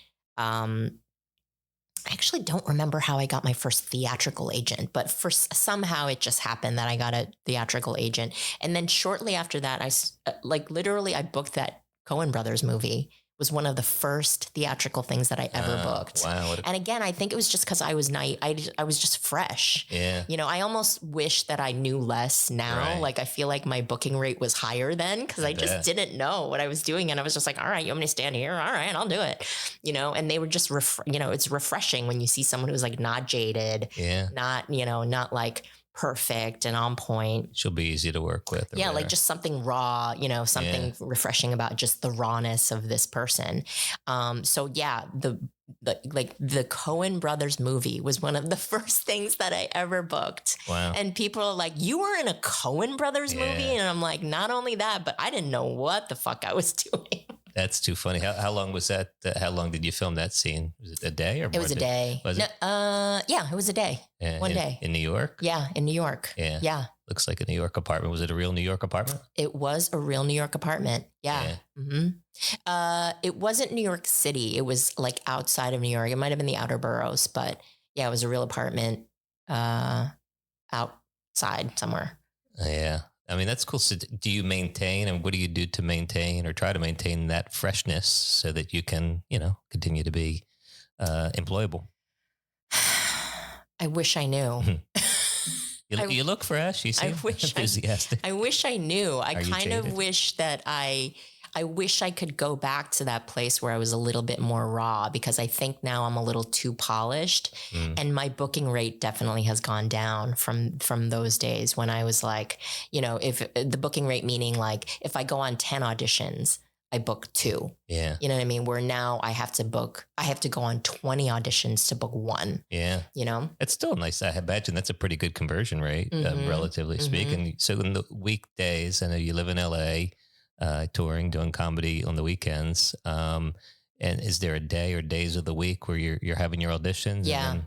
I actually don't remember how I got my first theatrical agent, but somehow it just happened that I got a theatrical agent. And then shortly after that, I booked that Coen Brothers movie. Was one of the first theatrical things that I ever booked. Wow. And again, I think it was just because I was naive. I was just fresh. Yeah. I almost wish that I knew less now. Right. Like I feel like my booking rate was higher then because I just didn't know what I was doing. And I was just like, all right, you want me to stand here? All right, I'll do it. And they were just, it's refreshing when you see someone who's like not jaded, not like perfect and on point. She'll be easy to work with. Yeah, like just something raw, something refreshing about just the rawness of this person. So yeah, the Coen Brothers movie was one of the first things that I ever booked. Wow. And people are like, you were in a Coen Brothers movie? And I'm like, not only that, but I didn't know what the fuck I was doing. That's too funny. How long was that? How long did you film that scene? Was it a day or more? It was a day. Was it? Yeah, it was a day. One day. In New York? Yeah, in New York. Yeah. Looks like a New York apartment. Was it a real New York apartment? It was a real New York apartment. Yeah. Mm-hmm. It wasn't New York City. It was like outside of New York. It might have been the outer boroughs, but yeah, it was a real apartment outside somewhere. Yeah. I mean, that's cool. So do you maintain and what do you do to maintain or try to maintain that freshness so that you can, continue to be employable? I wish I knew. You look fresh. You seem enthusiastic. I wish I knew. I kind of wish that I wish I could go back to that place where I was a little bit more raw because I think now I'm a little too polished and my booking rate definitely has gone down from those days when I was like, if the booking rate, meaning like if I go on 10 auditions, I book 2. Yeah. You know what I mean? Where now I have to go on 20 auditions to book 1. Yeah. It's still nice. I imagine that's a pretty good conversion rate, relatively speaking. So in the weekdays, I know you live in LA, touring, doing comedy on the weekends. And is there a day or days of the week where you're having your auditions? Yeah.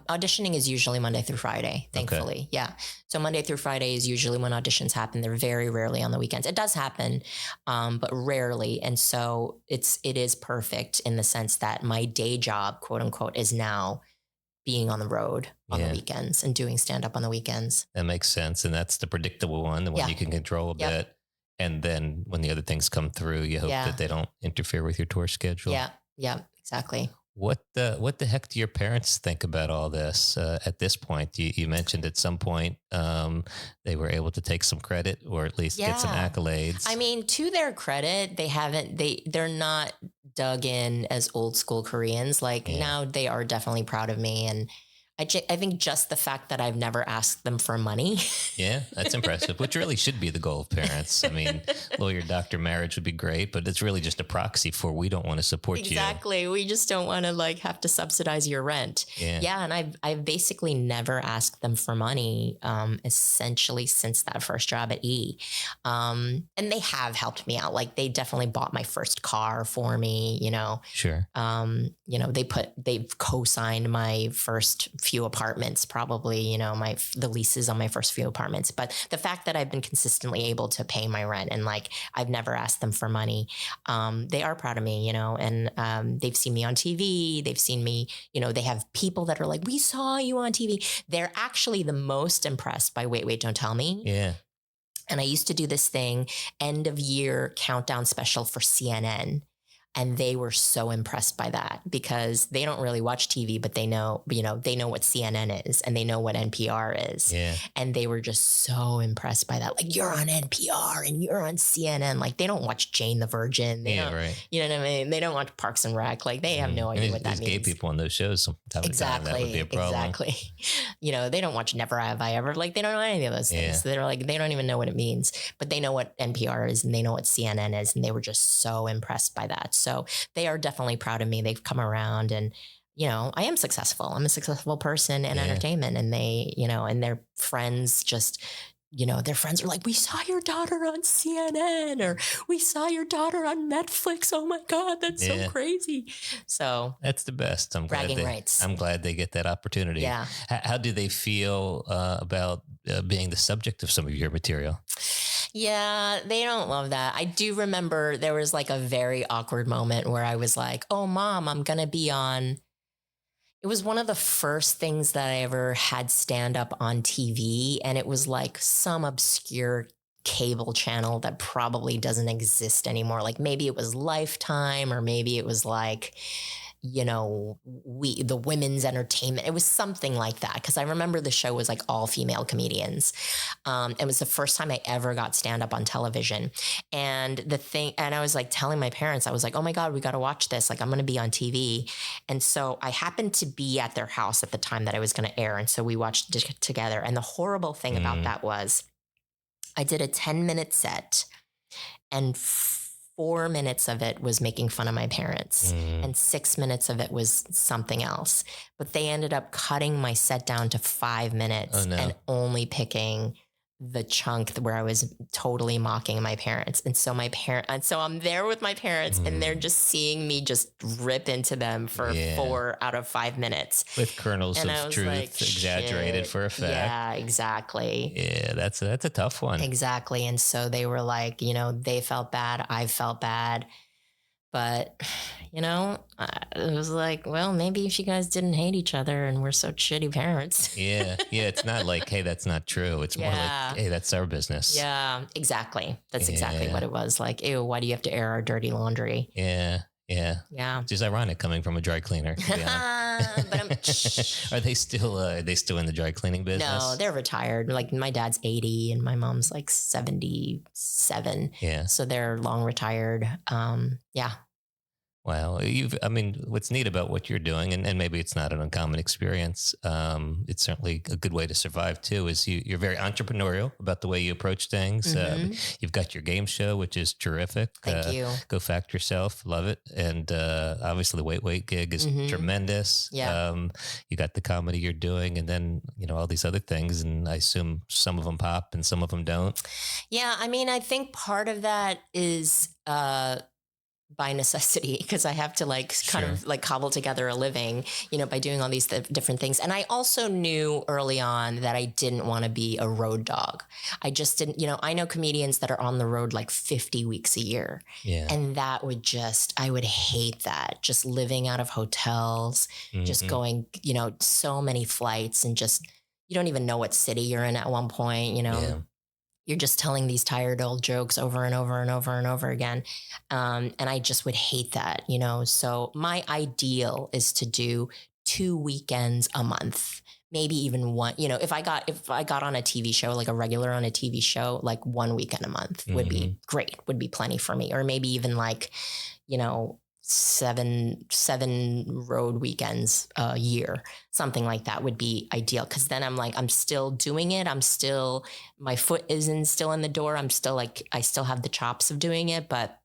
Auditioning is usually Monday through Friday, thankfully. Okay. Yeah. So Monday through Friday is usually when auditions happen. They're very rarely on the weekends. It does happen, but rarely. And so it is perfect in the sense that my day job, quote unquote, is now being on the road on the weekends and doing stand-up on the weekends. That makes sense. And that's the predictable one, the one you can control a bit. And then when the other things come through, you hope that they don't interfere with your tour schedule. Yeah, exactly. What the heck do your parents think about all this at this point? You mentioned at some point they were able to take some credit or at least get some accolades. I mean, to their credit, they're not dug in as old school Koreans. Like now they are definitely proud of me. And I think just the fact that I've never asked them for money. Yeah, that's impressive, which really should be the goal of parents. I mean, lawyer, doctor, marriage would be great, but it's really just a proxy for we don't want to support you. Exactly. We just don't want to have to subsidize your rent. Yeah. And I've basically never asked them for money, essentially since that first job at E. And they have helped me out. Like they definitely bought my first car for me, Sure. they've co-signed my first few apartments, probably, you know, the leases on my first few apartments. But the fact that I've been consistently able to pay my rent and like I've never asked them for money, they are proud of me, you know, and they've seen me on TV. They've seen me, you know, they have people that are like, we saw you on TV. They're actually the most impressed by Wait, Wait, Don't Tell Me. Yeah. And I used to do this thing, end of year countdown special for CNN. And they were so impressed by that because they don't really watch TV, but they know, you know, they know what CNN is and they know what NPR is. Yeah. And they were just so impressed by that. Like, you're on NPR and you're on CNN. Like, they don't watch Jane the Virgin. They don't, right. You know what I mean? They don't watch Parks and Rec. Like, they have no idea what that means. There's gay people on those shows sometimes. Exactly. That would be a problem. Exactly. You know, they don't watch Never Have I Ever. Like, they don't know any of those things. They're like, they don't even know what it means, but they know what NPR is and they know what CNN is. And they were just so impressed by that. So they are definitely proud of me. They've come around and, you know, I am successful. I'm a successful person in entertainment, and they, you know, and their friends just, you know, their friends are like, we saw your daughter on CNN or we saw your daughter on Netflix. Oh my God, that's so crazy. So that's the best. I'm bragging rights. I'm glad they get that opportunity. Yeah. How do they feel about being the subject of some of your material? Yeah, they don't love that. I do remember there was like a very awkward moment where I was like, oh, Mom, I'm going to be on. It was one of the first things that I ever had stand up on TV. And it was like some obscure cable channel that probably doesn't exist anymore. Like maybe it was Lifetime or maybe it was like, you know, the women's entertainment. It was something like that. Cause I remember the show was like all female comedians. It was the first time I ever got stand up on television. And I was like telling my parents, I was like, oh my God, we got to watch this. Like I'm going to be on TV. And so I happened to be at their house at the time that I was going to air. And so we watched it together. And the horrible thing about that was I did a 10-minute set and 4 minutes of it was making fun of my parents and 6 minutes of it was something else. But they ended up cutting my set down to 5 minutes and only picking the chunk where I was totally mocking my parents. And so so I'm there with my parents and they're just seeing me just rip into them for 4 out of 5 minutes. With kernels of truth like, exaggerated for effect. Yeah, exactly. Yeah, that's a tough one. Exactly. And so they were like, you know, they felt bad. I felt bad. But, you know, it was like, well, maybe if you guys didn't hate each other and we're so shitty parents. Yeah. It's not like, hey, that's not true. It's more like, hey, that's our business. Yeah, exactly. That's exactly what it was. Like, ew, why do you have to air our dirty laundry? Yeah. Which is ironic coming from a dry cleaner. But are they still in the dry cleaning business? No, they're retired. Like my dad's 80 and my mom's like 77. Yeah. So they're long retired. Yeah. Wow. What's neat about what you're doing, and maybe it's not an uncommon experience, it's certainly a good way to survive too, is you're very entrepreneurial about the way you approach things. You've got your game show, which is terrific. Thank you. Go Fact Yourself. Love it. And obviously the Wait gig is tremendous. Yeah. You got the comedy you're doing and then, you know, all these other things. And I assume some of them pop and some of them don't. Yeah. I mean, I think part of that is, by necessity, because I have to kind of cobble together a living, you know, by doing all these different things. And I also knew early on that I didn't want to be a road dog. I just didn't, you know, I know comedians that are on the road like 50 weeks a year. Yeah. And that I would hate that. Just living out of hotels, just going, you know, so many flights and just, you don't even know what city you're in at one point, you know. Yeah. You're just telling these tired old jokes over and over and over and over again. And I just would hate that, you know? So my ideal is to do 2 weekends a month, maybe even one, you know, if I got on a TV show, like a regular on a TV show, like 1 weekend a month would be great, would be plenty for me. Or maybe even like, you know, seven road weekends a year, something like that would be ideal. Cause then I'm still doing it. My foot isn't still in the door. I still have the chops of doing it, but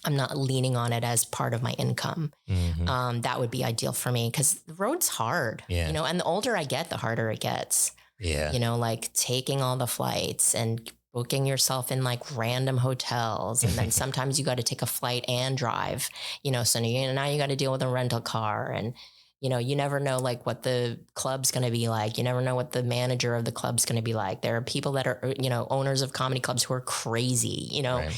I'm not leaning on it as part of my income. That would be ideal for me. Cause the road's hard, you know, and the older I get, the harder it gets, you know, like taking all the flights and booking yourself in like random hotels. And then sometimes you got to take a flight and drive, you know, so now you got to deal with a rental car and, You never know like what the club's going to be like. You never know what the manager of the club's going to be like. There are people that are, owners of comedy clubs who are crazy, Right.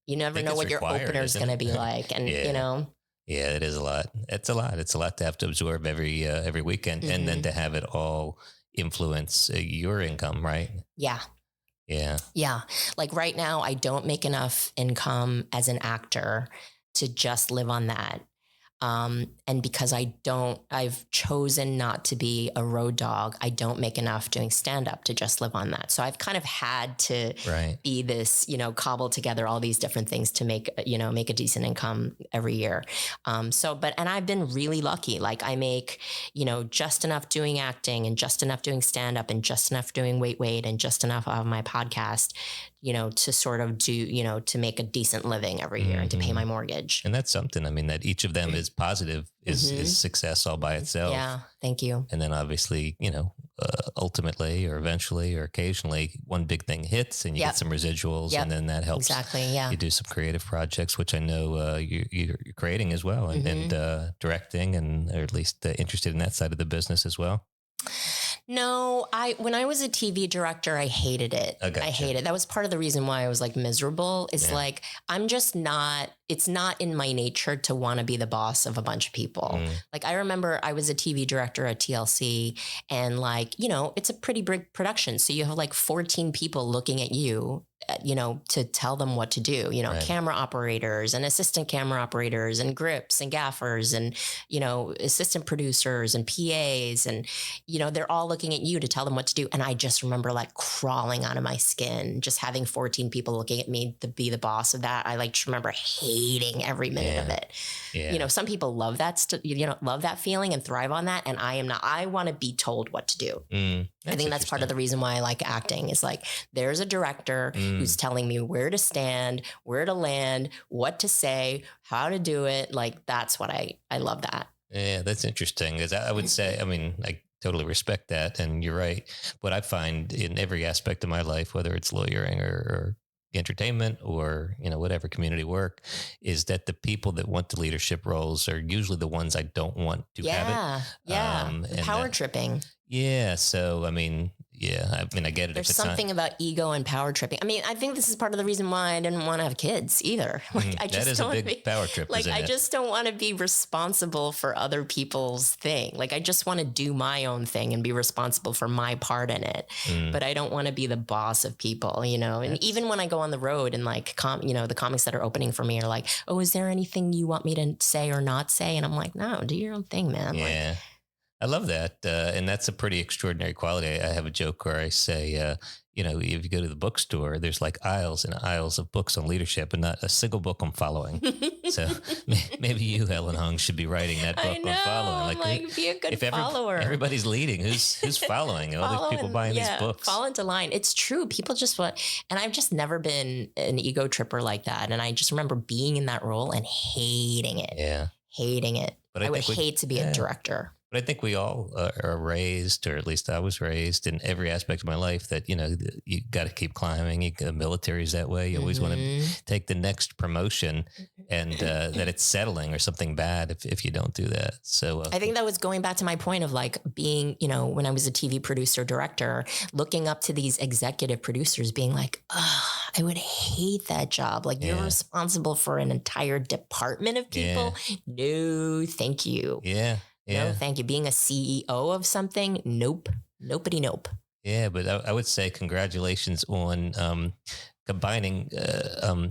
you never know what your opener's going to be like. And, Yeah, it is a lot. It's a lot. It's a lot to have to absorb every weekend, and then to have it all influence your income, right? Yeah. Yeah. Yeah. Like right now, I don't make enough income as an actor to just live on that. And because I've chosen not to be a road dog. I don't make enough doing stand up to just live on that. So I've kind of had to be this, cobble together all these different things to make a decent income every year. And I've been really lucky. Like I make, just enough doing acting and just enough doing stand up and just enough doing Wait, and just enough of my podcast, to sort of do, to make a decent living every year and to pay my mortgage. And that's something, I mean, that each of them is positive, is success all by itself. Yeah. Thank you. And then obviously, ultimately or eventually or occasionally one big thing hits and you get some residuals and then that helps. Exactly. Yeah. You do some creative projects, which I know you're creating as well and directing or at least interested in that side of the business as well. No, when I was a TV director, I hated it. I hated it. That was part of the reason why I was like miserable. It's like, I'm just not, it's not in my nature to want to be the boss of a bunch of people. Like I remember I was a TV director at TLC and like, it's a pretty big production. So you have like 14 people looking at you, to tell them what to do, camera operators and assistant camera operators and grips and gaffers and, assistant producers and PAs and, they're all looking at you to tell them what to do. And I just remember like crawling out of my skin, just having 14 people looking at me to be the boss of that. I like just remember hating every minute of it. Yeah. Some people love that, love that feeling and thrive on that. And I am not, I want to be told what to do. I think that's part of the reason why I like acting is like, there's a director who's telling me where to stand, where to land, what to say, how to do it. Like, that's what I love that. Yeah, that's interesting. As I would say, I mean, I totally respect that. And you're right. What I find in every aspect of my life, whether it's lawyering or entertainment or, whatever community work, is that the people that want the leadership roles are usually the ones I don't want to have it. Yeah. Power tripping. Yeah. So, I mean, I get it. There's something about ego and power tripping. I mean, I think this is part of the reason why I didn't want to have kids either. Like, I just that is a big power trip. Like, I just don't want to be responsible for other people's thing. Like, I just want to do my own thing and be responsible for my part in it. But I don't want to be the boss of people, And even when I go on the road and like, the comics that are opening for me are like, oh, is there anything you want me to say or not say? And I'm like, no, do your own thing, man. Yeah. Like, I love that. And that's a pretty extraordinary quality. I have a joke where I say, if you go to the bookstore, there's like aisles and aisles of books on leadership and not a single book on following. So maybe you, Helen Hung, should be writing that book on following. Like be a good follower. Everybody's leading. Who's following? All these people buying these books. Fall into line. It's true. People just want, and I've just never been an ego tripper like that. And I just remember being in that role and hating it. Yeah. Hating it. But I would hate to be a director. But I think we all are raised, or at least I was raised in every aspect of my life that, you got to keep climbing. The military is that way. You always want to take the next promotion and that it's settling or something bad if you don't do that. So I think that was going back to my point of like being, when I was a TV producer director, looking up to these executive producers being like, oh, I would hate that job. Like you're responsible for an entire department of people. No, thank you. Yeah. No, thank you. Being a CEO of something, nope. Nobody, nope. Yeah, but I would say congratulations on combining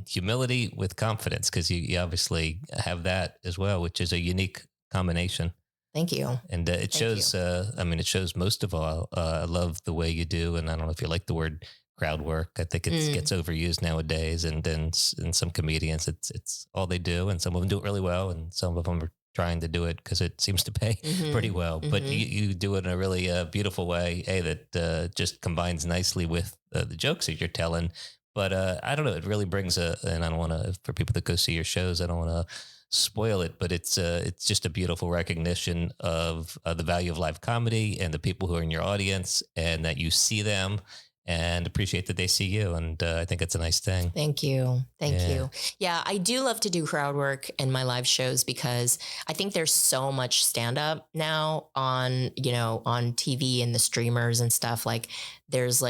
humility with confidence, because you obviously have that as well, which is a unique combination. Thank you. And it shows, it shows most of all. I love the way you do. And I don't know if you like the word crowd work. I think it gets overused nowadays. And then in some comedians, it's all they do. And some of them do it really well. And some of them are trying to do it because it seems to pay pretty well, but you do it in a really beautiful way, that just combines nicely with the jokes that you're telling. But I don't know, it really brings and I don't want to, for people that go see your shows, I don't want to spoil it, but it's just a beautiful recognition of the value of live comedy and the people who are in your audience, and that you see them and appreciate that they see you. And I think it's a nice thing. Thank you. Thank you. Yeah, I do love to do crowd work in my live shows because I think there's so much stand up now on, on TV and the streamers and stuff. Like there's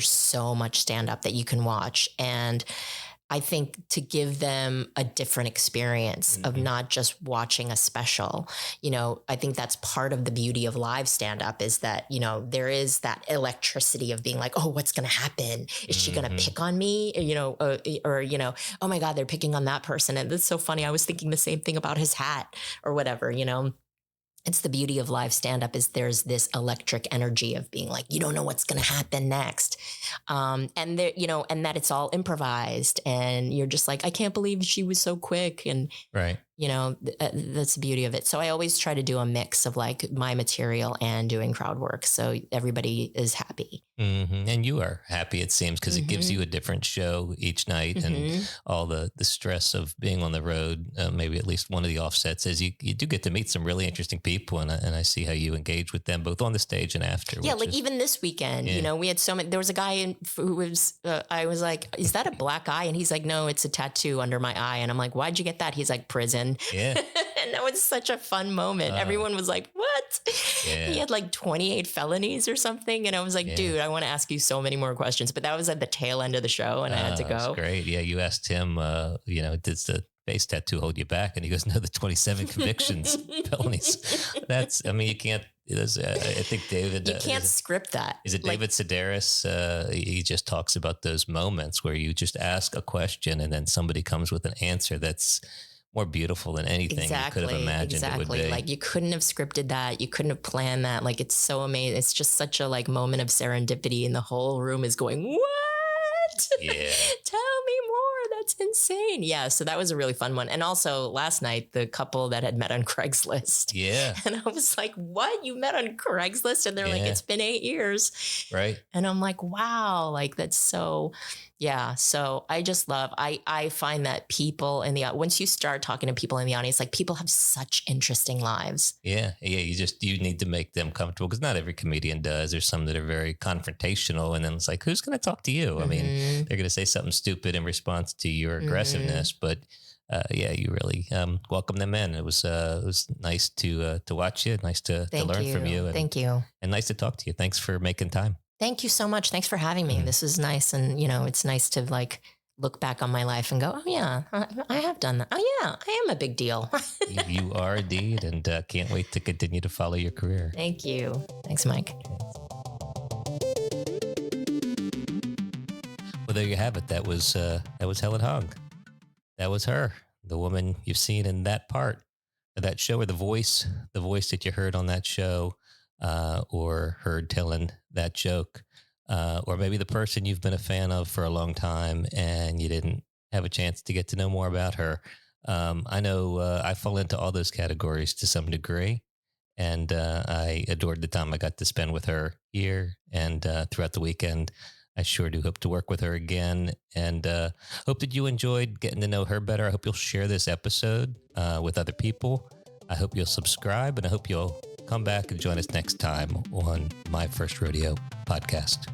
so much stand up that you can watch. And I think to give them a different experience of not just watching a special, I think that's part of the beauty of live stand up is that, there is that electricity of being like, oh, what's going to happen? Is she going to pick on me? Or, oh my God, they're picking on that person. And that's so funny. I was thinking the same thing about his hat or whatever, It's the beauty of live stand-up is there's this electric energy of being like, you don't know what's going to happen next. And there, and that it's all improvised and you're just like, I can't believe she was so quick. And, right. That's the beauty of it. So I always try to do a mix of like my material and doing crowd work. So everybody is happy. Mm-hmm. And you are happy, it seems, because it gives you a different show each night and all the stress of being on the road. Maybe at least one of the offsets is you do get to meet some really interesting people. And I see how you engage with them both on the stage and after. Yeah. Like even this weekend, we had so many, there was a guy who was, I was like, is that a black eye? And he's like, no, it's a tattoo under my eye. And I'm like, why'd you get that? He's like, prison. Yeah. And that was such a fun moment. Everyone was like, what? Yeah. He had like 28 felonies or something. And I was like, dude, I want to ask you so many more questions. But that was at the tail end of the show and I had to go. That's great. Yeah. You asked him, does the face tattoo hold you back? And he goes, no, the 27 convictions, felonies. You can't, I think David. You can't script that. Is it David Sedaris? He just talks about those moments where you just ask a question and then somebody comes with an answer that's more beautiful than anything you could have imagined it would be. Like you couldn't have scripted that. You couldn't have planned that. Like it's so amazing. It's just such a like moment of serendipity and the whole room is going, what? Yeah. Tell me more. That's insane. Yeah. So that was a really fun one. And also last night, the couple that had met on Craigslist. Yeah. And I was like, what? You met on Craigslist? And they're like, it's been 8 years. Right. And I'm like, wow, like that's so, yeah. So I just love, I find that people once you start talking to people in the audience, like people have such interesting lives. Yeah. Yeah. You need to make them comfortable because not every comedian does. There's some that are very confrontational and then it's like, who's going to talk to you? I mean, they're going to say something stupid in response to your aggressiveness, but you really welcome them in. It was nice to watch you, nice to learn from you. And, Thank you. And nice to talk to you. Thanks for making time. Thank you so much. Thanks for having me. This is nice. And, it's nice to like look back on my life and go, oh yeah, I have done that. Oh yeah, I am a big deal. You are indeed. And can't wait to continue to follow your career. Thank you. Thanks, Mike. Well, there you have it. That was Helen Hong. That was her, the woman you've seen in that part of that show, or the voice that you heard on that show, or heard telling that joke, or maybe the person you've been a fan of for a long time and you didn't have a chance to get to know more about her. I know I fall into all those categories to some degree, and I adored the time I got to spend with her here and throughout the weekend. I sure do hope to work with her again, and hope that you enjoyed getting to know her better. I hope you'll share this episode with other people. I hope you'll subscribe, and I hope you'll come back and join us next time on My First Rodeo podcast.